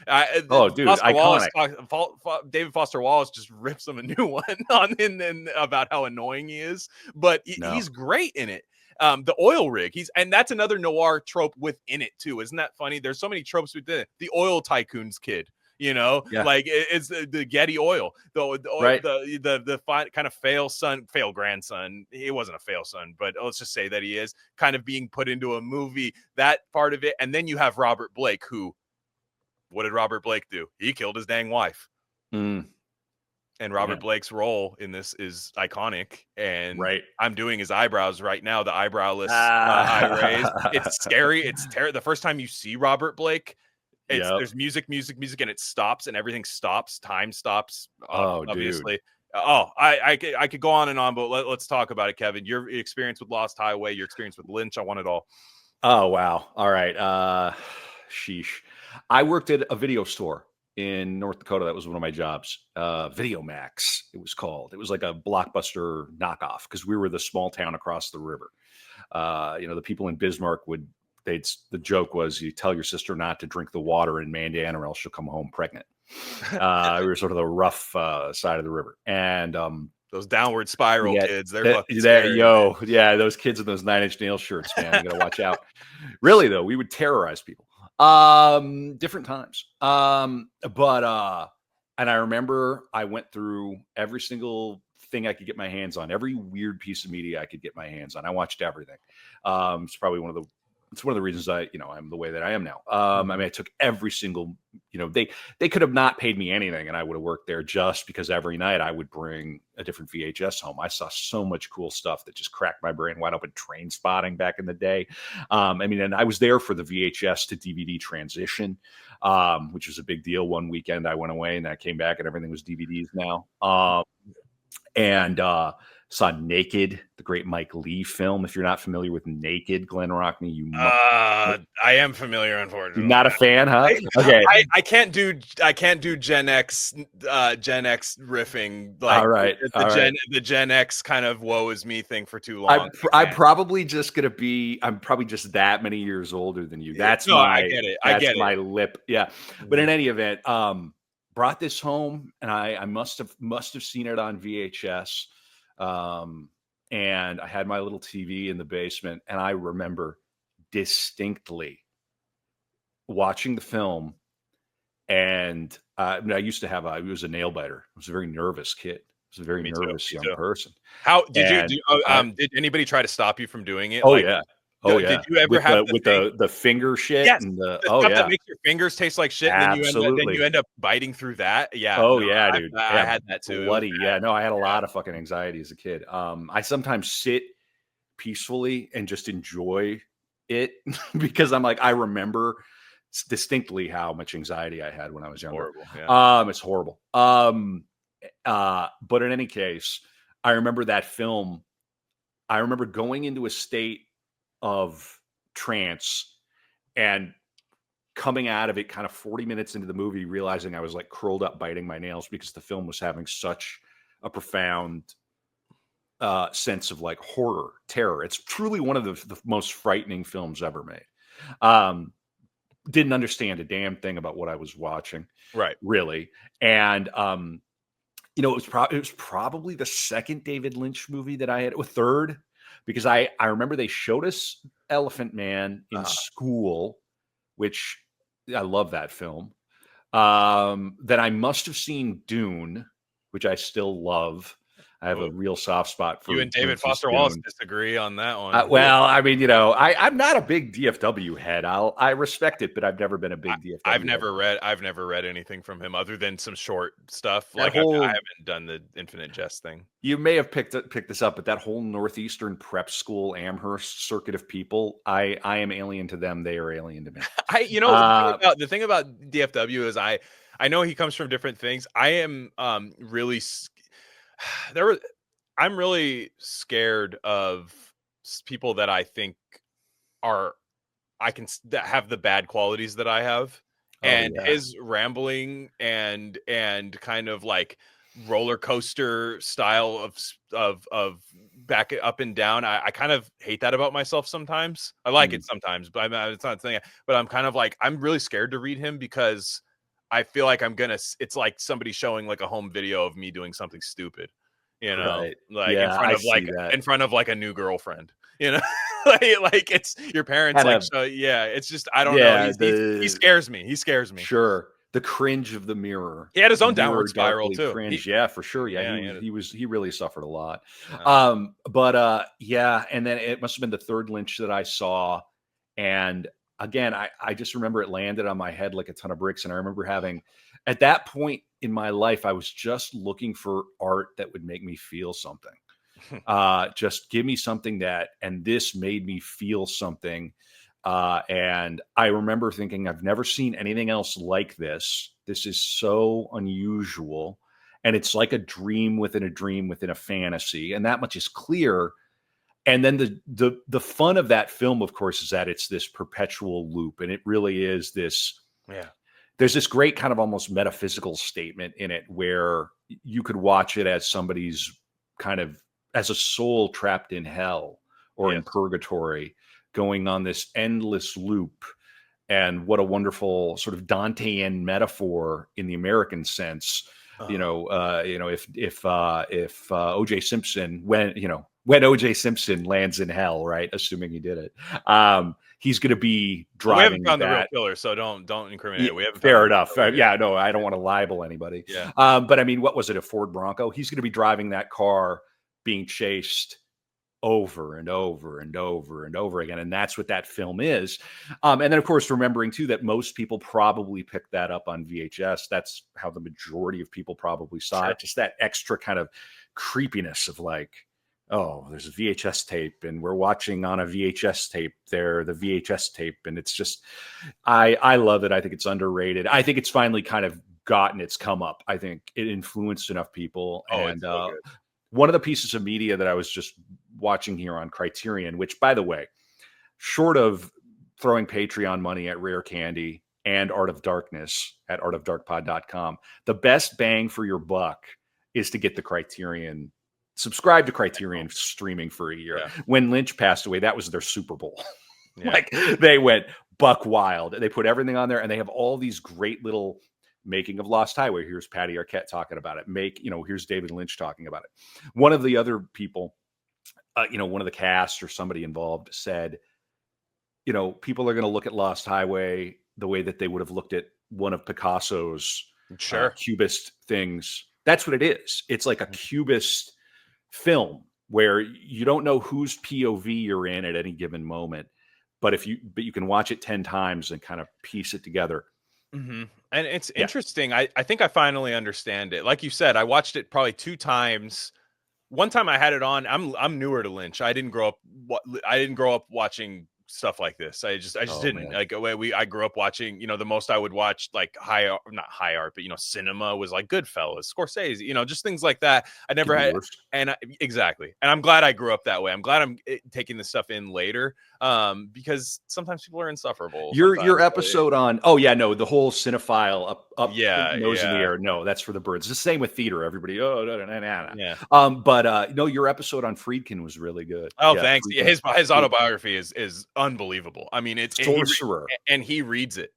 Oh, dude, Foster Wallace iconic. David Foster Wallace just rips him a new one on in about how annoying he is, but No. he's great in it. The oil rig, and that's another noir trope within it too. Isn't that funny? There's so many tropes within it. The oil tycoon's kid. Yeah. Like it's the Getty oil, Right. the kind of fail grandson. He wasn't a fail son, but let's just say that he is kind of being put into a movie, that part of it. And then you have Robert Blake, who, what did Robert Blake do? He killed his dang wife. And Robert Blake's role in this is iconic. And I'm doing his eyebrows right now, the eyebrowless eye raise. It's scary. It's terrible. The first time you see Robert Blake, there's music, and it stops, and everything stops. Time stops. Obviously. Dude. I could go on and on, but let's talk about it, Kevin. Your experience with Lost Highway, your experience with Lynch. I want it all. Oh, wow. All right. Sheesh. I worked at a video store in North Dakota. That was one of my jobs. Video Max, it was called. It was like a Blockbuster knockoff because we were the small town across the river. The people in Bismarck the joke was, you tell your sister not to drink the water in Mandan or else she'll come home pregnant. We were sort of the rough side of the river. And those downward spiral kids, they're fucking scary, those kids in those 9 Inch Nails shirts, man, you gotta watch out. Really though, we would terrorize people. Different times. And I remember I went through every single thing I could get my hands on, every weird piece of media I could get my hands on. I watched everything. It's probably one of the reasons I'm the way that I am now. I mean, I took every single, they could have not paid me anything and I would have worked there just because every night I would bring a different VHS home. I saw so much cool stuff that just cracked my brain wide open. Train Spotting back in the day. And I was there for the VHS to DVD transition, which was a big deal. One weekend I went away and I came back and everything was DVDs now. Saw Naked, the great Mike Leigh film. If you're not familiar with Naked, Glen Rockney, you I am familiar, unfortunately. You're not a fan, huh? Okay. I can't do Gen X riffing. Like, all right. The Gen X kind of woe is me thing for too long. I'm probably just that many years older than you. I get it. I get my lip. Yeah. But in any event, brought this home and I must have seen it on VHS. And I had my little TV in the basement and I remember distinctly watching the film. And I used to have I was a nail biter. I was a very nervous kid. I was a very nervous young person. How did did anybody try to stop you from doing it? Oh, yeah. Oh yeah! Did you ever have the finger shit? Yes, and the stuff that makes your fingers taste like shit. And then you end up biting through that. Yeah. Oh yeah, dude. I had that too. Bloody. Yeah. No, I had a lot of fucking anxiety as a kid. I sometimes sit peacefully and just enjoy it because I'm like, I remember distinctly how much anxiety I had when I was younger. It's horrible. But in any case, I remember that film. I remember going into a state of trance and coming out of it kind of 40 minutes into the movie, realizing I was like curled up biting my nails because the film was having such a profound sense of like horror, terror. It's truly one of the most frightening films ever made. Didn't understand a damn thing about what I was watching. Right. Really. And, it was probably the second David Lynch movie that I had, or third, because I remember they showed us Elephant Man in school, which I love that film. Then I must have seen Dune, which I still love. I have a real soft spot for you and David Foster Wallace disagree on that one. Well, I mean, I'm not a big DFW head. I respect it, but I've never been a big DFW. I've never read anything from him other than some short stuff. I haven't done the Infinite Jest thing. You may have picked this up, but that whole Northeastern prep school Amherst circuit of people, I am alien to them. They are alien to me. The thing about DFW is I know he comes from different things. I am really. I'm really scared of people that I think that have the bad qualities that I have, his rambling and kind of like roller coaster style of back up and down. I kind of hate that about myself sometimes. I like it sometimes, but it's not a thing. But I'm kind of like, I'm really scared to read him because I feel like it's like somebody showing like a home video of me doing something stupid, Right. like Yeah, I see that. in front of like a new girlfriend, like it's your parents, Kind like, of, so yeah, it's just, I don't know. yeah, He scares me. He scares me. sure. The cringe of the mirror. He had his The own downward mirror spiral darkly too. cringe. Yeah, for sure. Yeah, Yeah, he really suffered a lot. yeah. But yeah, and then it must have been the third Lynch that I saw. And again, I just remember it landed on my head like a ton of bricks. And I remember having, at that point in my life, I was just looking for art that would make me feel something. Just give me something and this made me feel something. And I remember thinking, I've never seen anything else like this. This is so unusual. And it's like a dream within a dream within a fantasy. And that much is clear. And then the fun of that film, of course, is that it's this perpetual loop. And it really is this. Yeah. There's this great kind of almost metaphysical statement in it where you could watch it as somebody's kind of, as a soul trapped in hell or in purgatory, going on this endless loop. And what a wonderful sort of Dantean metaphor in the American sense. If OJ Simpson, when OJ Simpson lands in hell, right, assuming he did it, he's going to be driving. We haven't found the real killer, so don't incriminate. We haven't. Fair enough. Yeah, no, I don't want to libel anybody. Yeah. But I mean, what was it? A Ford Bronco? He's going to be driving that car, being chased over and over and over and over again. And that's what that film is. And then, of course, remembering, too, that most people probably picked that up on VHS. That's how the majority of people probably saw it. Just that extra kind of creepiness of like, oh, there's a VHS tape and we're watching on a VHS tape there, the VHS tape. And it's just, I love it. I think it's underrated. I think it's finally kind of gotten its come up. I think it influenced enough people. And so one of the pieces of media that I was just watching here on Criterion, which, by the way, short of throwing Patreon money at Rare Candy and Art of Darkness at artofdarkpod.com, the best bang for your buck is to get the Criterion, subscribe to Criterion streaming for a year. Yeah. When Lynch passed away, that was their Super Bowl. Yeah. Like, they went buck wild. They put everything on there, and they have all these great little making of Lost Highway. Here's Patty Arquette talking about it. Here's David Lynch talking about it. One of the other people, one of the cast or somebody involved said, people are going to look at Lost Highway the way that they would have looked at one of Picasso's Cubist things. That's what it is. It's like a Cubist film where you don't know whose POV you're in at any given moment, but you can watch it 10 times and kind of piece it together. Mm-hmm. And it's interesting. I think I finally understand it. Like you said, I watched it probably 2 times. One time I had it on. I'm newer to Lynch. I didn't grow up watching stuff like this. I just didn't. Man. Like, I grew up watching, the most I would watch, like, not high art, but cinema was like Goodfellas, Scorsese, just things like that. I never had, exactly. And I'm glad I grew up that way. I'm glad I'm taking this stuff in later, because sometimes people are insufferable. Your episode on, the whole cinephile up nose in the air. No, that's for the birds. It's the same with theater. Everybody, yeah. But your episode on Friedkin was really good. Oh, thanks. Yeah, his autobiography is unbelievable. I mean, it's sorcerer, and he reads it.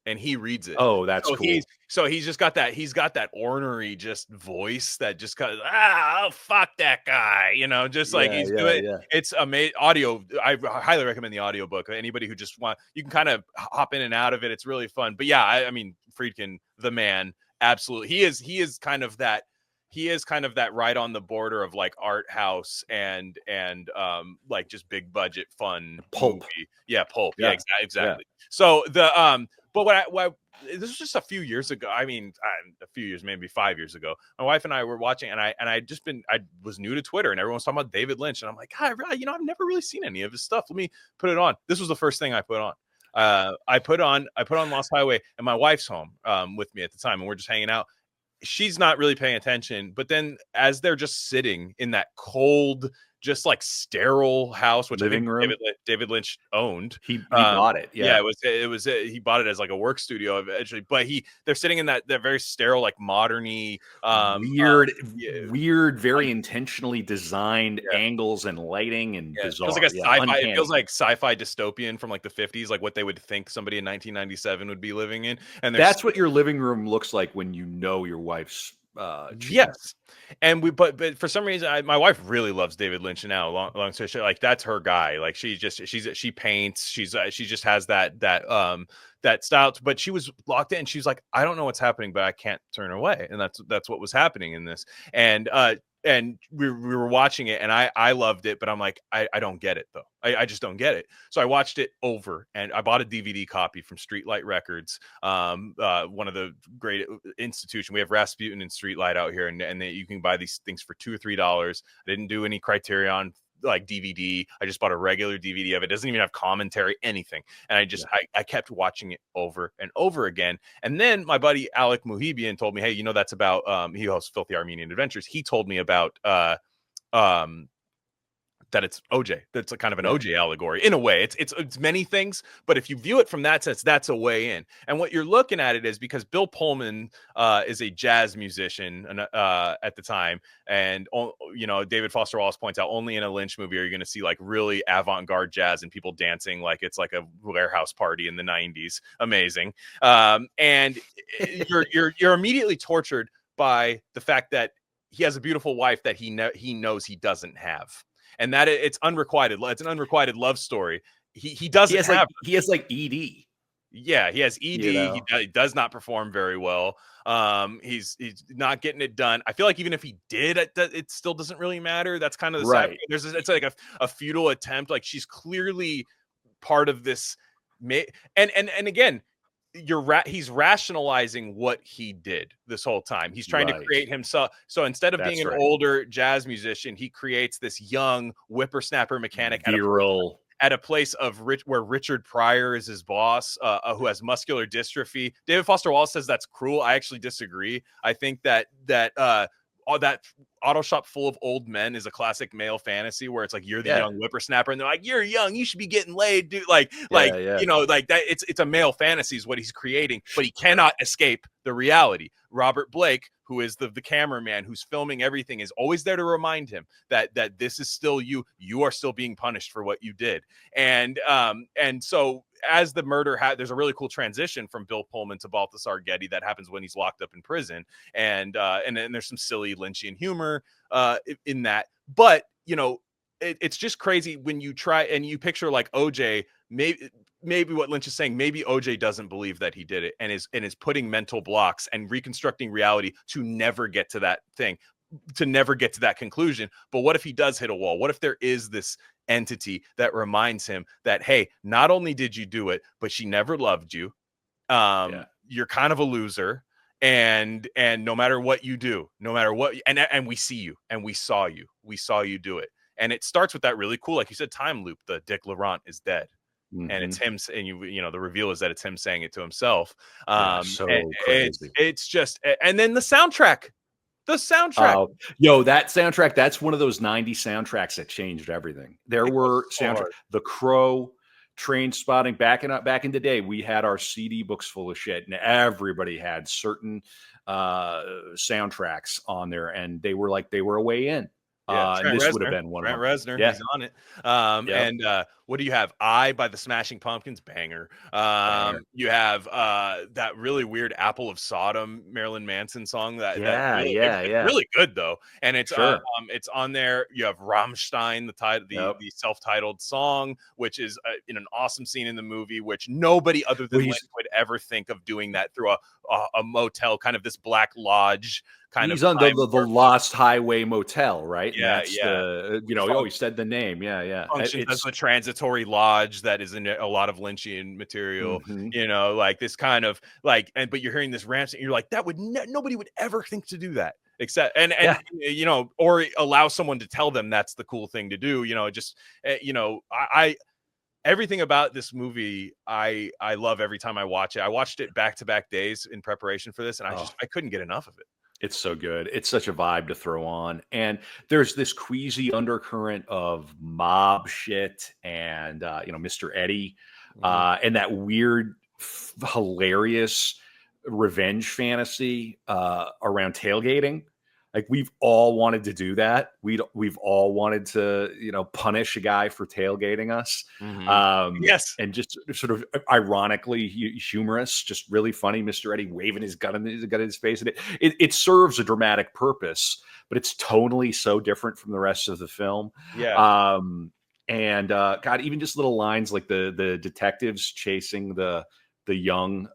Oh, that's cool. So he's just got that. He's got that ornery just voice that just kind of fuck that guy. Just like he's doing. Yeah. It's amazing audio. I highly recommend the audiobook. Anybody who just you can kind of hop in and out of it. It's really fun. But yeah, I mean, Friedkin, the man, absolutely. He is kind of that. He is kind of that right on the border of like art house and like just big budget fun pulp movie. Yeah, pulp. Yeah, exactly. Yeah. So but what this was just a few years ago. I mean, a few years, maybe 5 years ago. My wife and I were watching, and I was new to Twitter, and everyone was talking about David Lynch, and I'm like, God, I've never really seen any of his stuff. Let me put it on. This was the first thing I put on. I put on Lost Highway, and my wife's home with me at the time, and we're just hanging out. She's not really paying attention, but then as they're just sitting in that cold just like sterile house, which I Living think room. David Lynch owned. He bought it. Yeah, Yeah. it was he bought it as like a work studio eventually, but they're sitting in that very sterile, like moderny, Weird, yeah, weird, very intentionally designed yeah. angles and lighting and Yeah, it feels like bizarre. a Yeah, sci-fi. It feels uncanny. like sci-fi dystopian from like the 50s, like what they would think somebody in 1997 would be living in. And there's That's what your living room looks like when you know your wife's cheating. yes, and but for some reason, my wife really loves David Lynch now. Long story short, like that's her guy. Like she paints. She just has that style. But she was locked in. She's like, I don't know what's happening, but I can't turn away. And that's what was happening in this. And we were watching it, and I loved it, but I'm like, I don't get it though. I just don't get it. So I watched it over, and I bought a DVD copy from Streetlight Records, one of the great institution. We have Rasputin and Streetlight out here, and you can buy these things for $2 or $3. I didn't do any Criterion like DVD. I just bought a regular DVD of it. It doesn't even have commentary, anything. And I kept watching it over and over again. And then my buddy Alec Muhibian told me, hey, that's about he hosts Filthy Armenian Adventures. He told me about that it's OJ. That's a kind of an OJ allegory in a way. It's many things, but if you view it from that sense, that's a way in. And what you're looking at it is because Bill Pullman is a jazz musician at the time, and David Foster Wallace points out only in a Lynch movie are you going to see like really avant-garde jazz and people dancing like it's like a warehouse party in the 90s. Amazing. And you're immediately tortured by the fact that he has a beautiful wife that he knows he doesn't have. And that it's unrequited. It's an unrequited love story. He doesn't have. He has like ED. Yeah, he has ED. He does not perform very well. He's not getting it done. I feel like even if he did, it still doesn't really matter. That's kind of the right. It's like a futile attempt. Like she's clearly part of this. And again, he's rationalizing what he did this whole time. He's trying to create himself. So instead of being an older jazz musician, he creates this young whippersnapper mechanic at a place of where Richard Pryor is his boss, who has muscular dystrophy. David Foster Wallace says that's cruel. I actually disagree. I think that auto shop full of old men is a classic male fantasy where it's like you're the young whippersnapper and they're like, you're young, you should be getting laid, dude. Like like that. It's a male fantasy is what he's creating, but he cannot escape the reality. Robert Blake, who is the cameraman who's filming everything, is always there to remind him that this is still you. You are still being punished for what you did. And so as the murder there's a really cool transition from Bill Pullman to Balthasar Getty that happens when he's locked up in prison. And there's some silly Lynchian humor in that. But, it's just crazy when you try and you picture like OJ, maybe what Lynch is saying, maybe OJ doesn't believe that he did it and is putting mental blocks and reconstructing reality to never get to that thing, to never get to that conclusion. But what if he does hit a wall? What if there is this entity that reminds him that, hey, not only did you do it, but she never loved you. You're kind of a loser. And no matter what you do, no matter what, and we see you and we saw you do it. And it starts with that really cool, like you said, time loop. The Dick Laurent is dead. Mm-hmm. And it's him, and the reveal is that it's him saying it to himself. So crazy. It's just, and then the soundtrack. That soundtrack, that's one of those 90s soundtracks that changed everything. There were soundtracks, The Crow, Train Spotting. Back in the day, we had our CD books full of shit, and everybody had certain soundtracks on there, and they were a way in. And this would have been one Trent of them. Reznor, he's on it. And what do you have? I by the Smashing Pumpkins, banger. You have that really weird Apple of Sodom Marilyn Manson song. It's really good though. And it's on there. You have Rammstein, the self-titled song, which is in an awesome scene in the movie, which nobody other than Lynch would ever think of doing that through a motel, kind of this Black Lodge. He's on the Lost Highway Motel, right? Yeah, he always said the name. Yeah. Functions as a transitory lodge that is in a lot of Lynchian material. Mm-hmm. Like this kind of like, but you're hearing this rant, and you're like, that would nobody would ever think to do that, except or allow someone to tell them that's the cool thing to do. Everything about this movie, I love every time I watch it. I watched it back-to-back days in preparation for this, and I couldn't get enough of it. It's so good. It's such a vibe to throw on. And there's this queasy undercurrent of mob shit and, Mr. Eddie, Mhm. and that weird, hilarious revenge fantasy around tailgating. Like we've all wanted to do that. We've all wanted to, punish a guy for tailgating us. Mhm. Yes. And just sort of ironically humorous, just really funny. Mr. Eddie waving his gun in his face, and it serves a dramatic purpose, but it's tonally so different from the rest of the film. Yeah. And God, even just little lines like the detectives chasing the young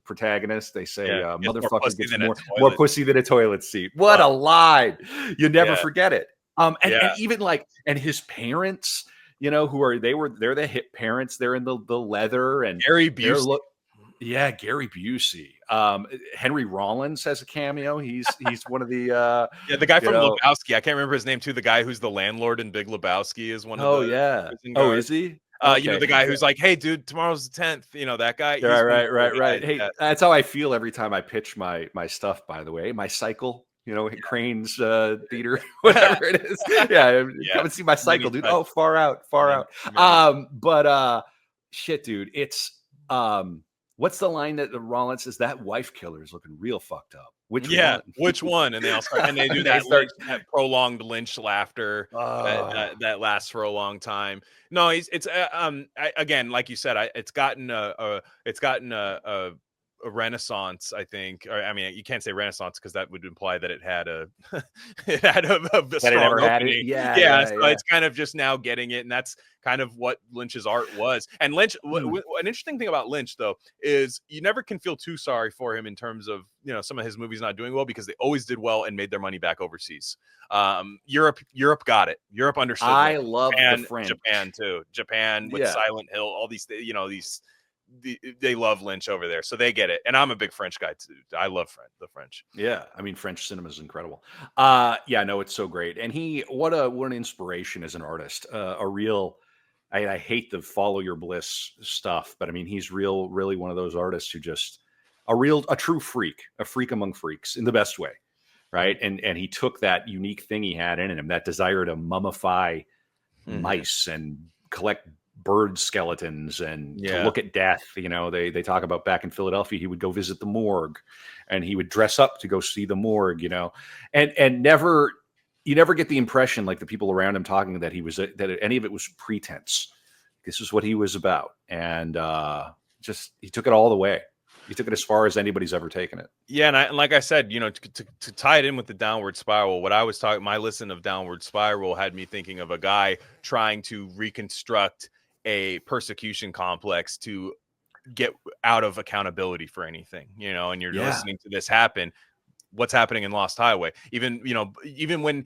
protagonist. They say, Yeah. Gets more "Motherfucker pussy gets than a more toilet. pussy than a toilet seat." What a line! You never Yeah. forget it. And Yeah. even like, and his parents, they're the hip parents. They're in the leather, and Gary they're Busey. look. Yeah, Gary Busey. Henry Rollins has a cameo. He's one of the Yeah, the guy you from know. Lebowski. I can't remember his name too. The guy who's the landlord in Big Lebowski is one of Oh the yeah. prison Oh, guards. is he? Okay. The guy who's like, "Hey, dude, tomorrow's the 10th." That guy. Right, He's one of right, the right, right. guys. Hey, Yeah, that's how I feel every time I pitch my stuff, by the way. My cycle, at Crane's theater, whatever it is. Yeah, yeah. come and see my Many cycle, dude. touch, Oh, far out, far many, out. many. But shit, dude, it's what's the line that Rollins says? That wife killer is looking real fucked up. Which Yeah, one? which one? And they all start, and they do And they that start. Lynch, that prolonged Lynch laughter that lasts for a long time. No, again, like you said, it's gotten a renaissance, I think. Or I mean, you can't say renaissance because that would imply that it had a it had a That I strong never had it. opening. Yeah, Yeah, yeah, so yeah. it's kind of just now getting it, and that's kind of what Lynch's art was. And Lynch, Hmm. an interesting thing about Lynch though is you never can feel too sorry for him in terms of some of his movies not doing well because they always did well and made their money back overseas. Europe got it. Europe understood I Lynch. love the French. Japan too. Japan with Yeah. Silent Hill, all these they love Lynch over there, so they get it. And I'm a big French guy too. I love the French. Yeah, I mean French cinema is incredible. Yeah, no, it's so great, and what an inspiration as an artist. A real, I hate the follow your bliss stuff, but I mean he's really one of those artists who just a true freak, a freak among freaks in the best way, Mhm. right? And he took that unique thing he had in him, that desire to mummify Mhm. mice and collect bird skeletons and to Yeah. look at death. They talk about back in Philadelphia, he would go visit the morgue and he would dress up to go see the morgue, and never, you never get the impression like the people around him talking that that any of it was pretense. This is what he was about. And just, he took it all the way. He took it as far as anybody's ever taken it. Yeah, and like I said, to tie it in with the downward spiral, what I was talking, my listen of downward spiral had me thinking of a guy trying to reconstruct a persecution complex to get out of accountability for anything, and you're Yeah. listening to this happen. What's happening in Lost Highway? Even when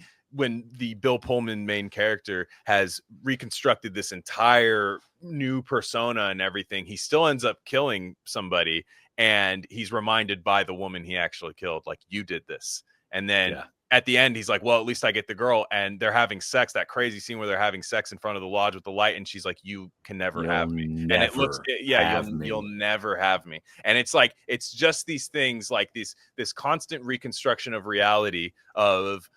the Bill Pullman main character has reconstructed this entire new persona and everything, he still ends up killing somebody, and he's reminded by the woman he actually killed, like, you did this. And then Yeah. at the end, he's like, well, at least I get the girl. And they're having sex, that crazy scene where they're having sex in front of the lodge with the light. And she's like, you can never You'll have me. And it looks, never yeah, have you'll me. never have me. And it's like, it's just these things like this constant reconstruction of reality of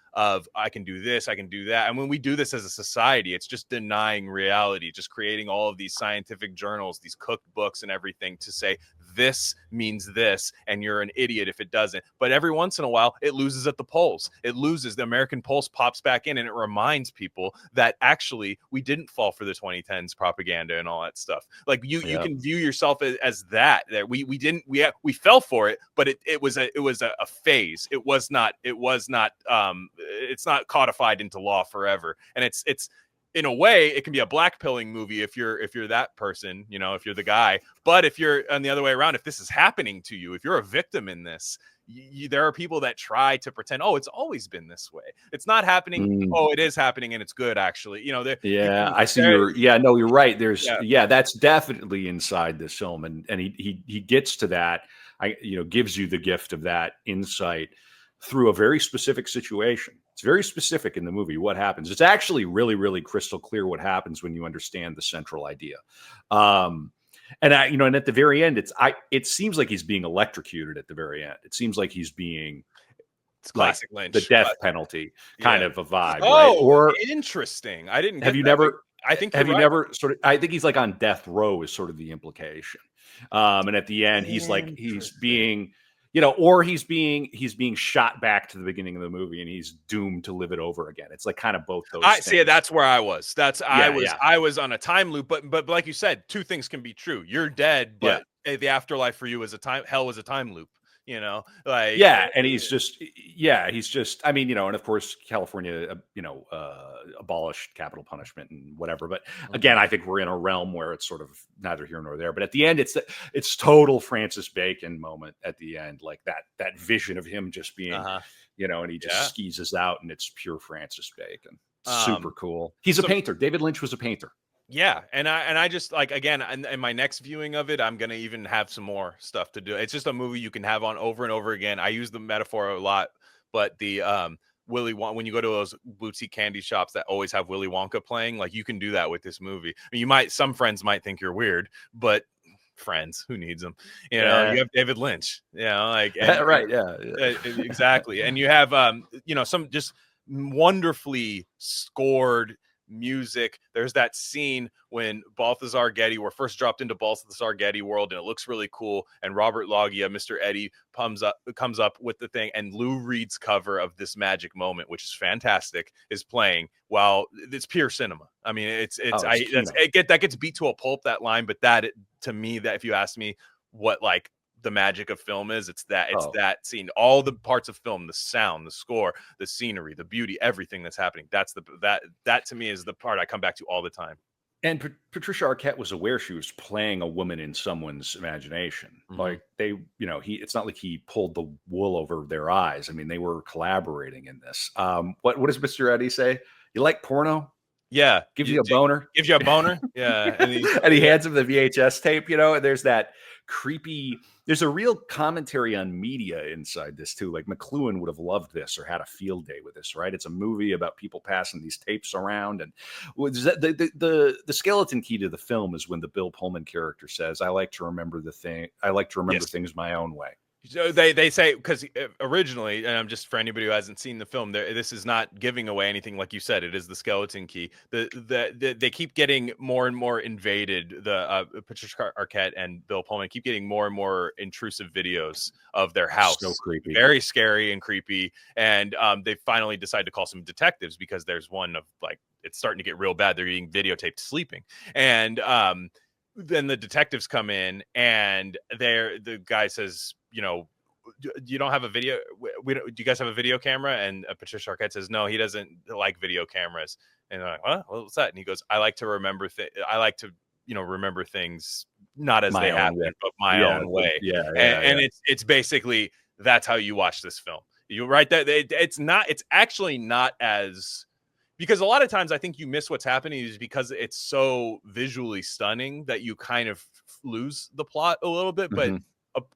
I can do this, I can do that. And when we do this as a society, it's just denying reality, just creating all of these scientific journals, these cookbooks and everything to say this means this, and you're an idiot if it doesn't. But every once in a while, it loses at the polls. It loses. The American Pulse pops back in, and it reminds people that actually we didn't fall for the 2010s propaganda and all that stuff. Like you can view yourself as that we didn't, we fell for it, but it was a phase. It's not codified into law forever. And it's in a way, it can be a blackpilling movie if you're that person, if you're the guy. But if you're on the other way around, if this is happening to you, if you're a victim in this, there are people that try to pretend, oh, it's always been this way. It's not happening. Mm. Oh, it is happening, and it's good, actually. Yeah, I see no, you're right. There's, yeah. That's definitely inside this film. And he gets to that, gives you the gift of that insight through a very specific situation. It's very specific in the movie what happens. It's actually really, really crystal clear what happens when you understand the central idea. And at the very end, it seems like he's being electrocuted at the very end. It seems like he's being It's like classic the Lynch. death penalty kind Yeah. of a vibe, right? Oh, Or interesting. I didn't have get you that. never I think you're have you right. never sort of, I think he's like on death row is sort of the implication. And at the end he's like he's Interesting. being, you know, or he's being shot back to the beginning of the movie and he's doomed to live it over again. It's like kind of both those I see. things. That's where I was. Yeah, yeah, I was on a time loop. But like you said, two things can be true. You're dead, yeah. but the afterlife for you is a time. Hell was a time loop. You know, like Yeah, and he's just I mean, you know, and of course California, abolished capital punishment and whatever. But again, I think we're in a realm where it's sort of neither here nor there. But at the end, it's total Francis Bacon moment at the end, like that vision of him just being, uh-huh. you know, and he just Yeah. skeezes out, and it's pure Francis Bacon. Super Um, cool. He's a so painter. David Lynch was a painter. yeah, and I just like again in my next viewing of it, I'm gonna even have some more stuff to do. It's just a movie you can have on over and over again. I use the metaphor a lot, but the Willy Wonka, when you go to those boutique candy shops that always have Willy Wonka playing, like you can do that with this movie. I mean, some friends might think you're weird, but friends, who needs them? You know, Yeah, you have David Lynch, you know, like and right. Yeah, yeah. exactly, and you have some just wonderfully scored music. There's that scene when Balthazar Getty, we're first dropped into Balthazar Getty world, and it looks really cool. And Robert Loggia, Mr. Eddie, comes up with the thing, and Lou Reed's cover of This Magic Moment, which is fantastic, is playing. While it's pure cinema. I mean, that gets beat to a pulp, that line, but to me, that if you ask me what like the magic of film is, it's that scene, all the parts of film, the sound, the score, the scenery, the beauty, everything that's happening. That to me is the part I come back to all the time. And Patricia Arquette was aware she was playing a woman in someone's imagination. Like it's not like he pulled the wool over their eyes. I mean, they were collaborating in this. What does Mr. Eddie say? You like porno? Yeah. Gives you a boner? Gives you a boner? Yeah. And he hands him the VHS tape, you know, and there's that creepy, there's a real commentary on media inside this too. Like McLuhan would have loved this or had a field day with this, right? It's a movie about people passing these tapes around. And the skeleton key to the film is when the Bill Pullman character says, I like to remember Yes. things my own way. So they say, because originally, and I'm just for anybody who hasn't seen the film, this is not giving away anything. Like you said, it is the skeleton key. They keep getting more and more invaded. The Patricia Arquette and Bill Pullman keep getting more and more intrusive videos of their house. So creepy, very scary and creepy. And they finally decide to call some detectives because there's one of like it's starting to get real bad. They're getting videotaped sleeping, and then the detectives come in, and the guy says, you know, you don't have a video. Do you guys have a video camera? And Patricia Arquette says, no, he doesn't like video cameras. And they're like, what? What's that? And he goes, I like to remember remember things not as they happen, but my own way. And it's basically that's how you watch this film. You're right that it's actually not as, because a lot of times I think you miss what's happening is because it's so visually stunning that you kind of lose the plot a little bit. But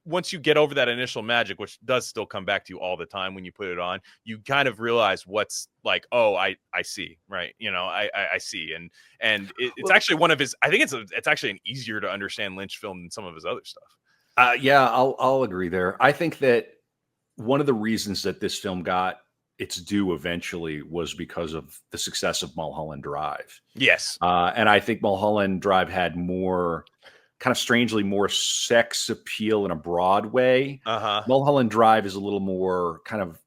once you get over that initial magic, which does still come back to you all the time when you put it on, you kind of realize what's like, oh, I see, right? You know, I see. And it's actually one of his, I think it's actually an easier to understand Lynch film than some of his other stuff. Yeah, I'll agree there. I think that one of the reasons that this film got its due eventually was because of the success of Mulholland Drive. Yes. And I think Mulholland Drive had more, kind of strangely more sex appeal in a broad way. Mulholland Drive is a little more kind of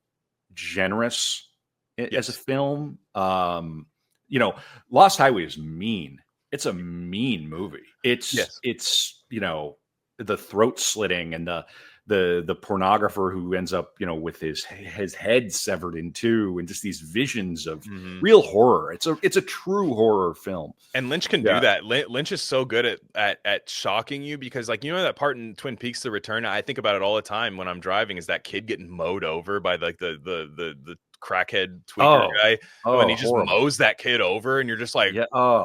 generous as a film. You know, Lost Highway is mean. It's a mean movie. It's, you know, the throat slitting and the pornographer who ends up, you know, with his head severed in two, and just these visions of real horror. It's a true horror film. And Lynch can do that. Lynch is so good at shocking you, because like, you know, that part in Twin Peaks: The Return, I think about it all the time when I'm driving, is that kid getting mowed over by like the crackhead tweaker guy. When he just mows that kid over, and you're just like,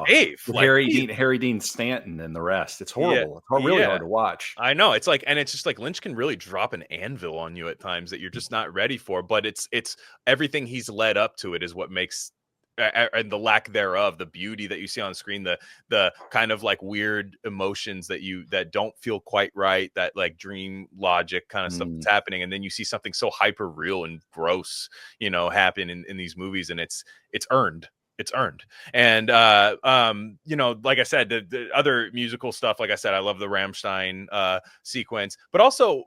Dave, like, Harry Dean Stanton and the rest. It's horrible. It's really hard to watch. I know. It's like, and it's just like Lynch can really drop an anvil on you at times that you're just not ready for. But it's everything he's led up to it is what makes and the lack thereof, the beauty that you see on screen, the kind of like weird emotions that don't feel quite right, that like dream logic kind of stuff that's happening, and then you see something so hyper real and gross, happen in these movies, and it's earned. It's earned. And like I said, the other musical stuff, like I said, I love the Rammstein sequence, but also,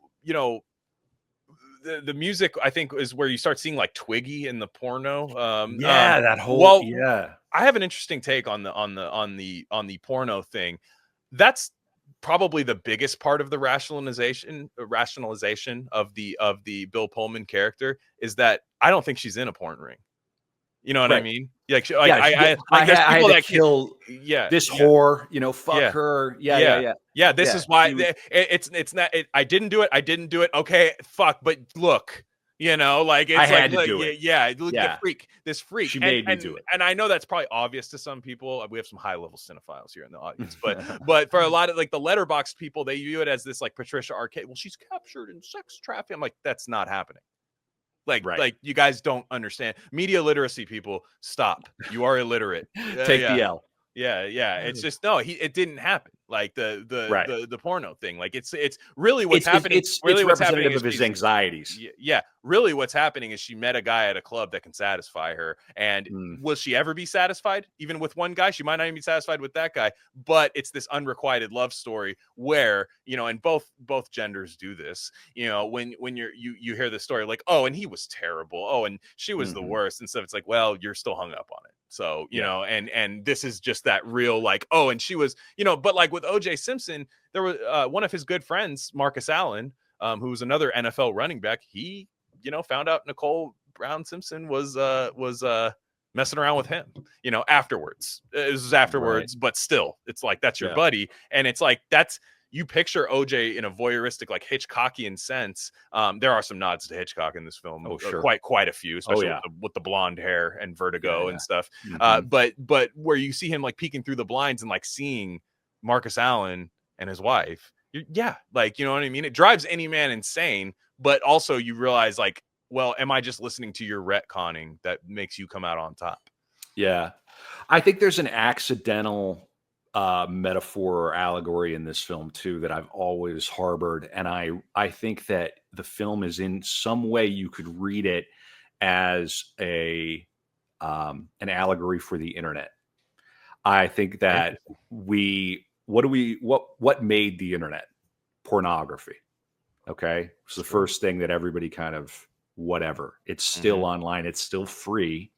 the music, I think, is where you start seeing like Twiggy in the porno. That whole I have an interesting take on the porno thing. That's probably the biggest part of the rationalization of the Bill Pullman character, is that I don't think she's in a porn ring. You know what I mean? Like, there's people that kill this whore, fuck her. Yeah. This is why it's not. I didn't do it. Okay, fuck. But look, like it's I had to do it. Yeah, this freak. She made me do it. And I know that's probably obvious to some people. We have some high level cinephiles here in the audience, but for a lot of like the letterboxd people, they view it as this like Patricia Arquette. Well, she's captured in sex trafficking. I'm like, that's not happening. Like you guys don't understand media literacy, people. Stop. You are illiterate. Take the L. Yeah. It's just it didn't happen. Like the porno thing. Like it's really what's happening. It's representative of his anxieties. Yeah. Really what's happening is she met a guy at a club that can satisfy her. And will she ever be satisfied? Even with one guy? She might not even be satisfied with that guy. But it's this unrequited love story where, and both genders do this, when you hear the story, like, oh, and he was terrible. Oh, and she was the worst. And so it's like, well, you're still hung up on it. So, and this is just that real, like, oh, and she was, but like with OJ Simpson, there was one of his good friends, Marcus Allen, who was another NFL running back. He, found out Nicole Brown Simpson was messing around with him, afterwards. It was afterwards, but still, it's like, that's your buddy. And it's like, you picture OJ in a voyeuristic, like Hitchcockian sense. There are some nods to Hitchcock in this film. Oh, sure. Quite a few, especially with the blonde hair and Vertigo and stuff. But where you see him like peeking through the blinds and like seeing Marcus Allen and his wife, like, you know what I mean? It drives any man insane, but also you realize like, well, am I just listening to your retconning that makes you come out on top? Yeah. I think there's an accidental metaphor or allegory in this film too that I've always harbored, and I think that the film is in some way you could read it as an allegory for the internet. I think that what made the internet? Pornography. Okay, it's the first thing that everybody kind of whatever. It's still online. It's still free.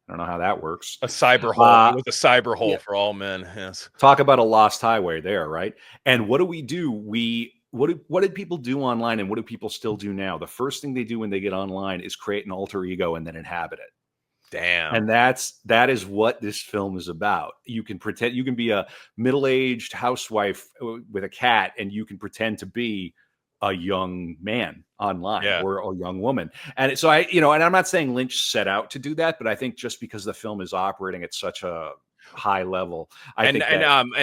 I don't know how that works. A cyber hole. It was a cyber hole for all men. Yes. Talk about a lost highway there, right? And what do we do? What did people do online, and what do people still do now? The first thing they do when they get online is create an alter ego and then inhabit it. Damn. And that is what this film is about. You can pretend, you can be a middle-aged housewife with a cat, and you can pretend to be a young man online or a young woman. And so and I'm not saying Lynch set out to do that, but I think just because the film is operating at such a high level, and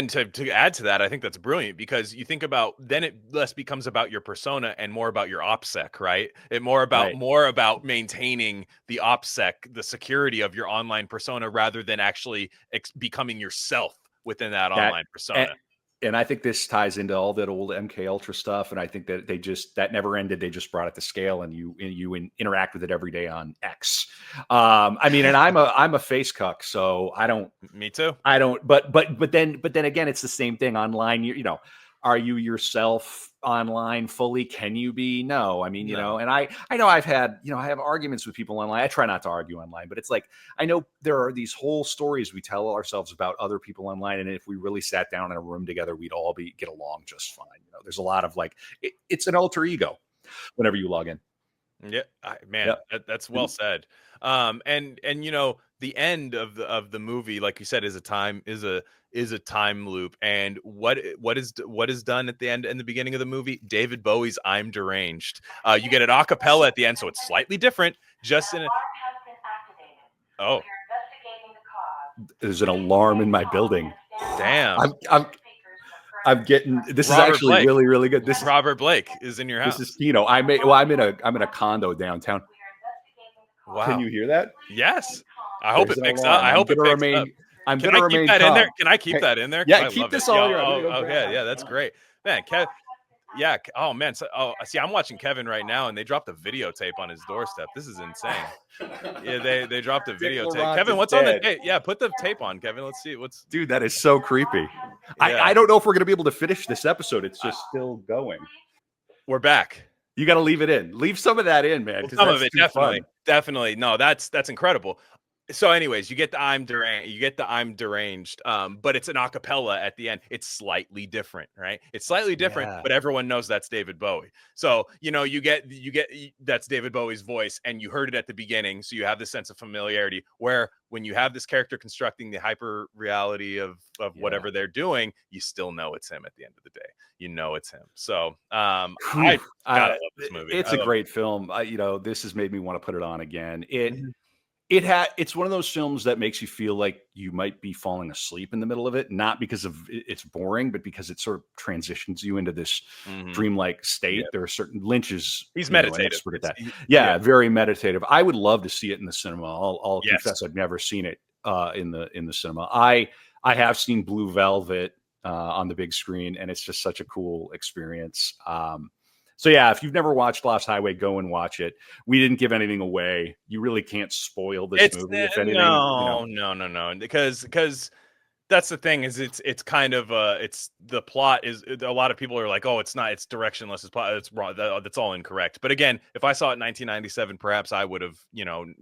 to add to that, I think that's brilliant, because you think about, then it less becomes about your persona and more about your OPSEC, right? More about maintaining the OPSEC, the security of your online persona, rather than actually becoming yourself within that online persona. And I think this ties into all that old MK Ultra stuff. And I think that that never ended. They just brought it to scale, and you interact with it every day on X. I mean, and I'm a face cuck, so I don't. Me too. I don't. But then again, it's the same thing online. Are you yourself online fully? Can you be? No. I mean, and I know I have arguments with people online. I try not to argue online, but it's like, I know there are these whole stories we tell ourselves about other people online. And if we really sat down in a room together, we'd all get along just fine. There's a lot of like, it's an alter ego whenever you log in. Yeah, that's well said. And the end of the movie, like you said, is a time loop. And what is done at the end and the beginning of the movie? David Bowie's "I'm Deranged." You get an a cappella at the end, so it's slightly different. Just in there's an alarm in my building. Damn. I'm getting this. Robert is actually Blake. Really, really good. This Robert Blake is in your house. This is I'm in a condo downtown. Wow. Can you hear that? Yes. I hope There's it an picks up. alarm. I hope it picks up. I'm Can gonna I keep remain that in there? calm. Can I keep Hey, that in there? 'Cause yeah, I keep love it. this all Yeah, here. I'm gonna go grab yeah, it. yeah. That's great, man. Yeah. Oh man. So, see, I'm watching Kevin right now, and they dropped a videotape on his doorstep. This is insane. Yeah, they dropped a Dick videotape. Laurent Kevin, is what's on the dead. tape? Yeah, put the tape on, Kevin. Let's see what's. Dude, that is so creepy. Yeah. I don't know if we're gonna be able to finish this episode. It's just still going. We're back. You got to leave it in. Leave some of that in, man, because Some that's of it, too fun. definitely. No, that's incredible. So, anyways, you get the I'm deranged, but it's an acapella at the end. It's slightly different, right? It's slightly different, Yeah. but everyone knows that's David Bowie. So, you get that's David Bowie's voice, and you heard it at the beginning, so you have this sense of familiarity. Where when you have this character constructing the hyper reality of whatever they're doing, you still know it's him at the end of the day. You know it's him. So, I gotta love this movie. It's a great film. This has made me want to put it on again. Mhm. It's one of those films that makes you feel like you might be falling asleep in the middle of it, not because of it's boring, but because it sort of transitions you into this dreamlike state. Yeah. There are certain Lynch's He's an meditative. expert at that. Yeah. Very meditative. I would love to see it in the cinema. I'll Yes. confess I've never seen it in the cinema. I have seen Blue Velvet on the big screen, and it's just such a cool experience. So yeah, if you've never watched Lost Highway, go and watch it. We didn't give anything away. You really can't spoil this movie, if anything. No, because that's the thing is it's kind of it's the plot is a lot of people are like, oh, it's not, it's directionless, it's plot, it's wrong, that's all incorrect. But again, if I saw it in 1997, perhaps I would have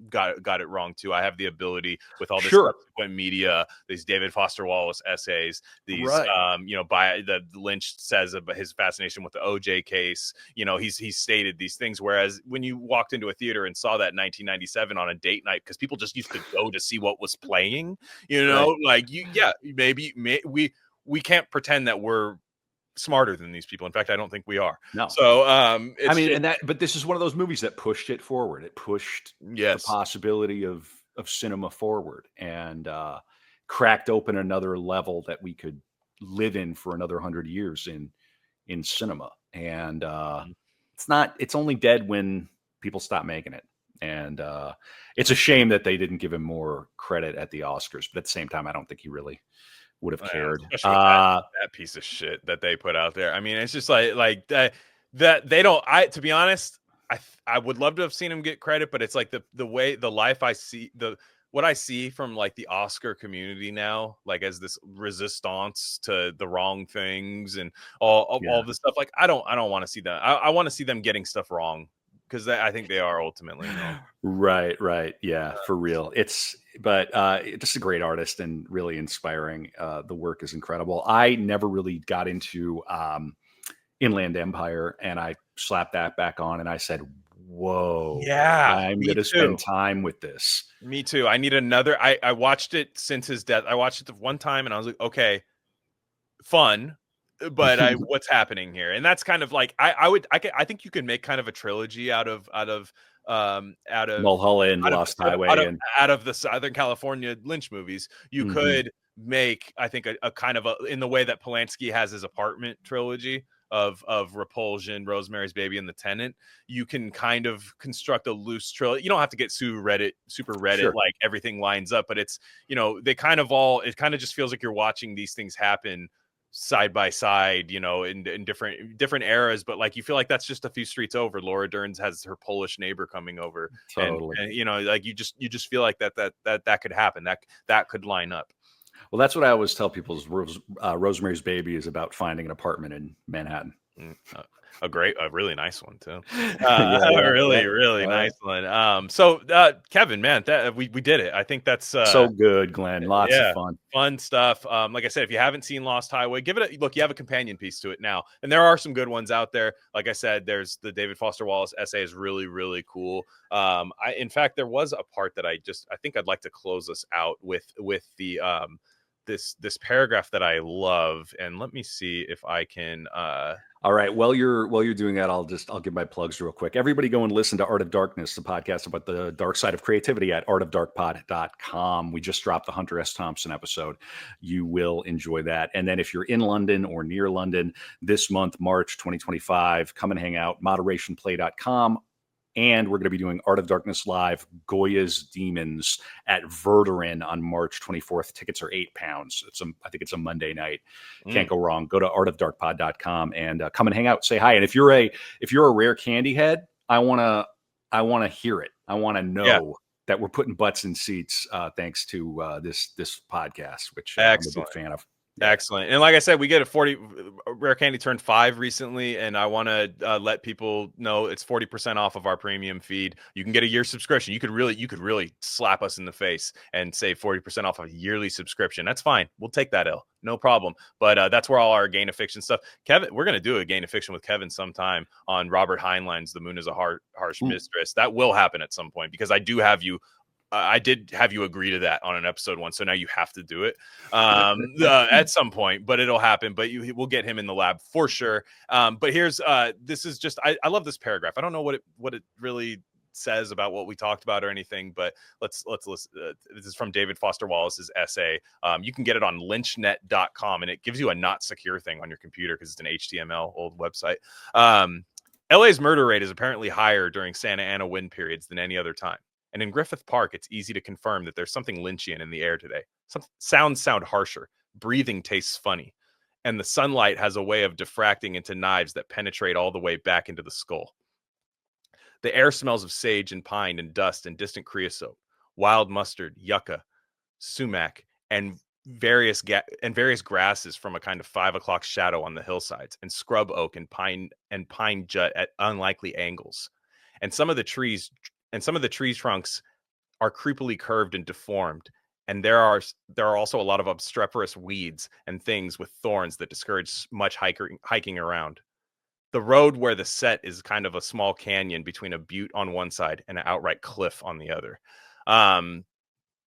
got it wrong too. I have the ability with all this subsequent media, these David Foster Wallace essays, these by the Lynch says about his fascination with the OJ case. He's stated these things, whereas when you walked into a theater and saw that in 1997 on a date night, because people just used to go to see what was playing, maybe we can't pretend that we're smarter than these people. In fact, I don't think we are. No. So but this is one of those movies that pushed it forward. It pushed the possibility of cinema forward and cracked open another level that we could live in for another 100 years in cinema. And it's only dead when people stop making it. And it's a shame that they didn't give him more credit at the Oscars, but at the same time, I don't think he really would have cared. Especially with that piece of shit that they put out there. I mean, it's just like that they don't. To be honest, I would love to have seen him get credit, but it's like the way the life I see what I see from like the Oscar community now, like as this resistance to the wrong things and all this stuff. Like I don't want to see that. I want to see them getting stuff wrong. Because I think they are ultimately right. Yeah, for real. Just a great artist and really inspiring. The work is incredible. I never really got into Inland Empire, and I slapped that back on, and I said, "Whoa, yeah, I'm going to spend time with this." Me too. I need another. I watched it since his death. I watched it the one time, and I was like, okay, fun. But what's happening here? And that's kind of like I think you can make kind of a trilogy out of Mulholland and Lost Highway out of the Southern California Lynch movies. You could make, I think, a kind of in the way that Polanski has his Apartment trilogy of Repulsion, Rosemary's Baby, and The Tenant. You can kind of construct a loose trilogy. You don't have to get super Reddit like everything lines up, but it's it kind of just feels like you're watching these things happen side by side, in different eras, but like you feel like that's just a few streets over. Laura Dern has her Polish neighbor coming over, totally, and like you just feel like that could happen, that could line up. Well, that's what I always tell people is Rosemary's Baby is about finding an apartment in Manhattan. A really nice one too. Really nice one. So Kevin, man, we did it. I think that's so good, Glenn. Lots of fun stuff. Like I said, if you haven't seen Lost Highway, give it a look. You have a companion piece to it now, and there are some good ones out there. Like I said, there's the David Foster Wallace essay is really cool. In fact, there was a part that I think I'd like to close us out with the this paragraph that I love, and let me see if I can. All right. While you're doing that, I'll give my plugs real quick. Everybody go and listen to Art of Darkness, the podcast about the dark side of creativity at artofdarkpod.com. We just dropped the Hunter S. Thompson episode. You will enjoy that. And then if you're in London or near London this month, March 2025, come and hang out, moderationplay.com. And we're going to be doing Art of Darkness Live, Goya's Demons at Verdurin on March 24th. Tickets are £8. I think it's a Monday night. Can't go wrong. Go to artofdarkpod.com and come and hang out, say hi. And if you're a rare candy head, I want to hear it. I want to know that we're putting butts in seats thanks to this podcast, which I'm a big fan of. Yeah. Excellent. And like I said, we get Rare Candy turned 5 recently, and I want to let people know it's 40% off of our premium feed. You can get a year subscription. You could really slap us in the face and save 40% off a yearly subscription. That's fine. We'll take that L. No problem. But that's where all our Gain of Fiction stuff. Kevin, we're going to do a Gain of Fiction with Kevin sometime on Robert Heinlein's The Moon is a Harsh Mistress. That will happen at some point, because I did have you agree to that on an episode once, so now you have to do it at some point, but it'll happen. But we'll get him in the lab for sure. But here's this is just I love this paragraph. I don't know what it really says about what we talked about or anything, but let's listen. This is from David Foster Wallace's essay. You can get it on lynchnet.com, and it gives you a not secure thing on your computer because it's an HTML old website. LA's murder rate is apparently higher during Santa Ana wind periods than any other time. And in Griffith Park, it's easy to confirm that there's something Lynchian in the air today. Some sounds sound harsher. Breathing tastes funny. And the sunlight has a way of diffracting into knives that penetrate all the way back into the skull. The air smells of sage and pine and dust and distant creosote, wild mustard, yucca, sumac, and various grasses from a kind of 5 o'clock shadow on the hillsides, and scrub oak and pine jut at unlikely angles. And some of the tree trunks are creepily curved and deformed. And there are also a lot of obstreperous weeds and things with thorns that discourage much hiking around. The road where the set is kind of a small canyon between a butte on one side and an outright cliff on the other.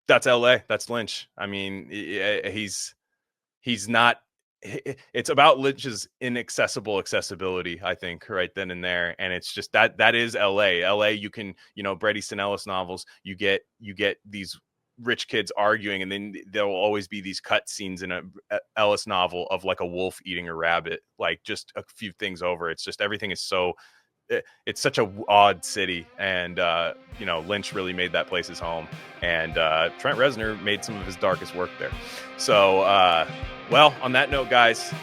That's LA. That's Lynch. I mean, he's not. It's about Lynch's inaccessible accessibility, I think, right then and there. And it's just that is LA. You can, Bret Easton Ellis novels, you get these rich kids arguing, and then there will always be these cut scenes in a Ellis novel of like a wolf eating a rabbit, like just a few things over. It's just everything is so. It's such a odd city, and Lynch really made that place his home, and Trent Reznor made some of his darkest work there. So well, on that note, guys,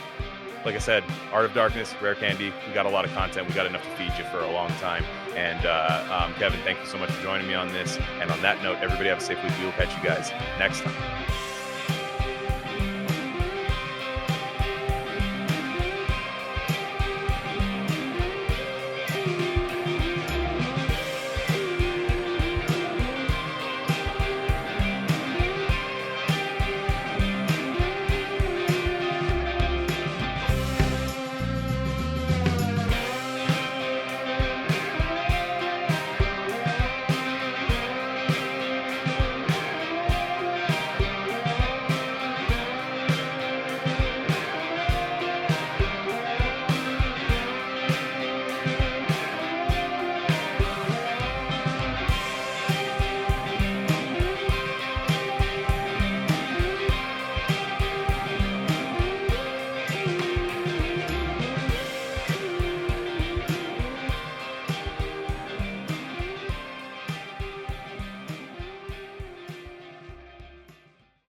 like I said, Art of Darkness, Rare Candy, we got a lot of content. We got enough to feed you for a long time. And Kevin, thank you so much for joining me on this. And on that note, everybody have a safe week. We will catch you guys next time.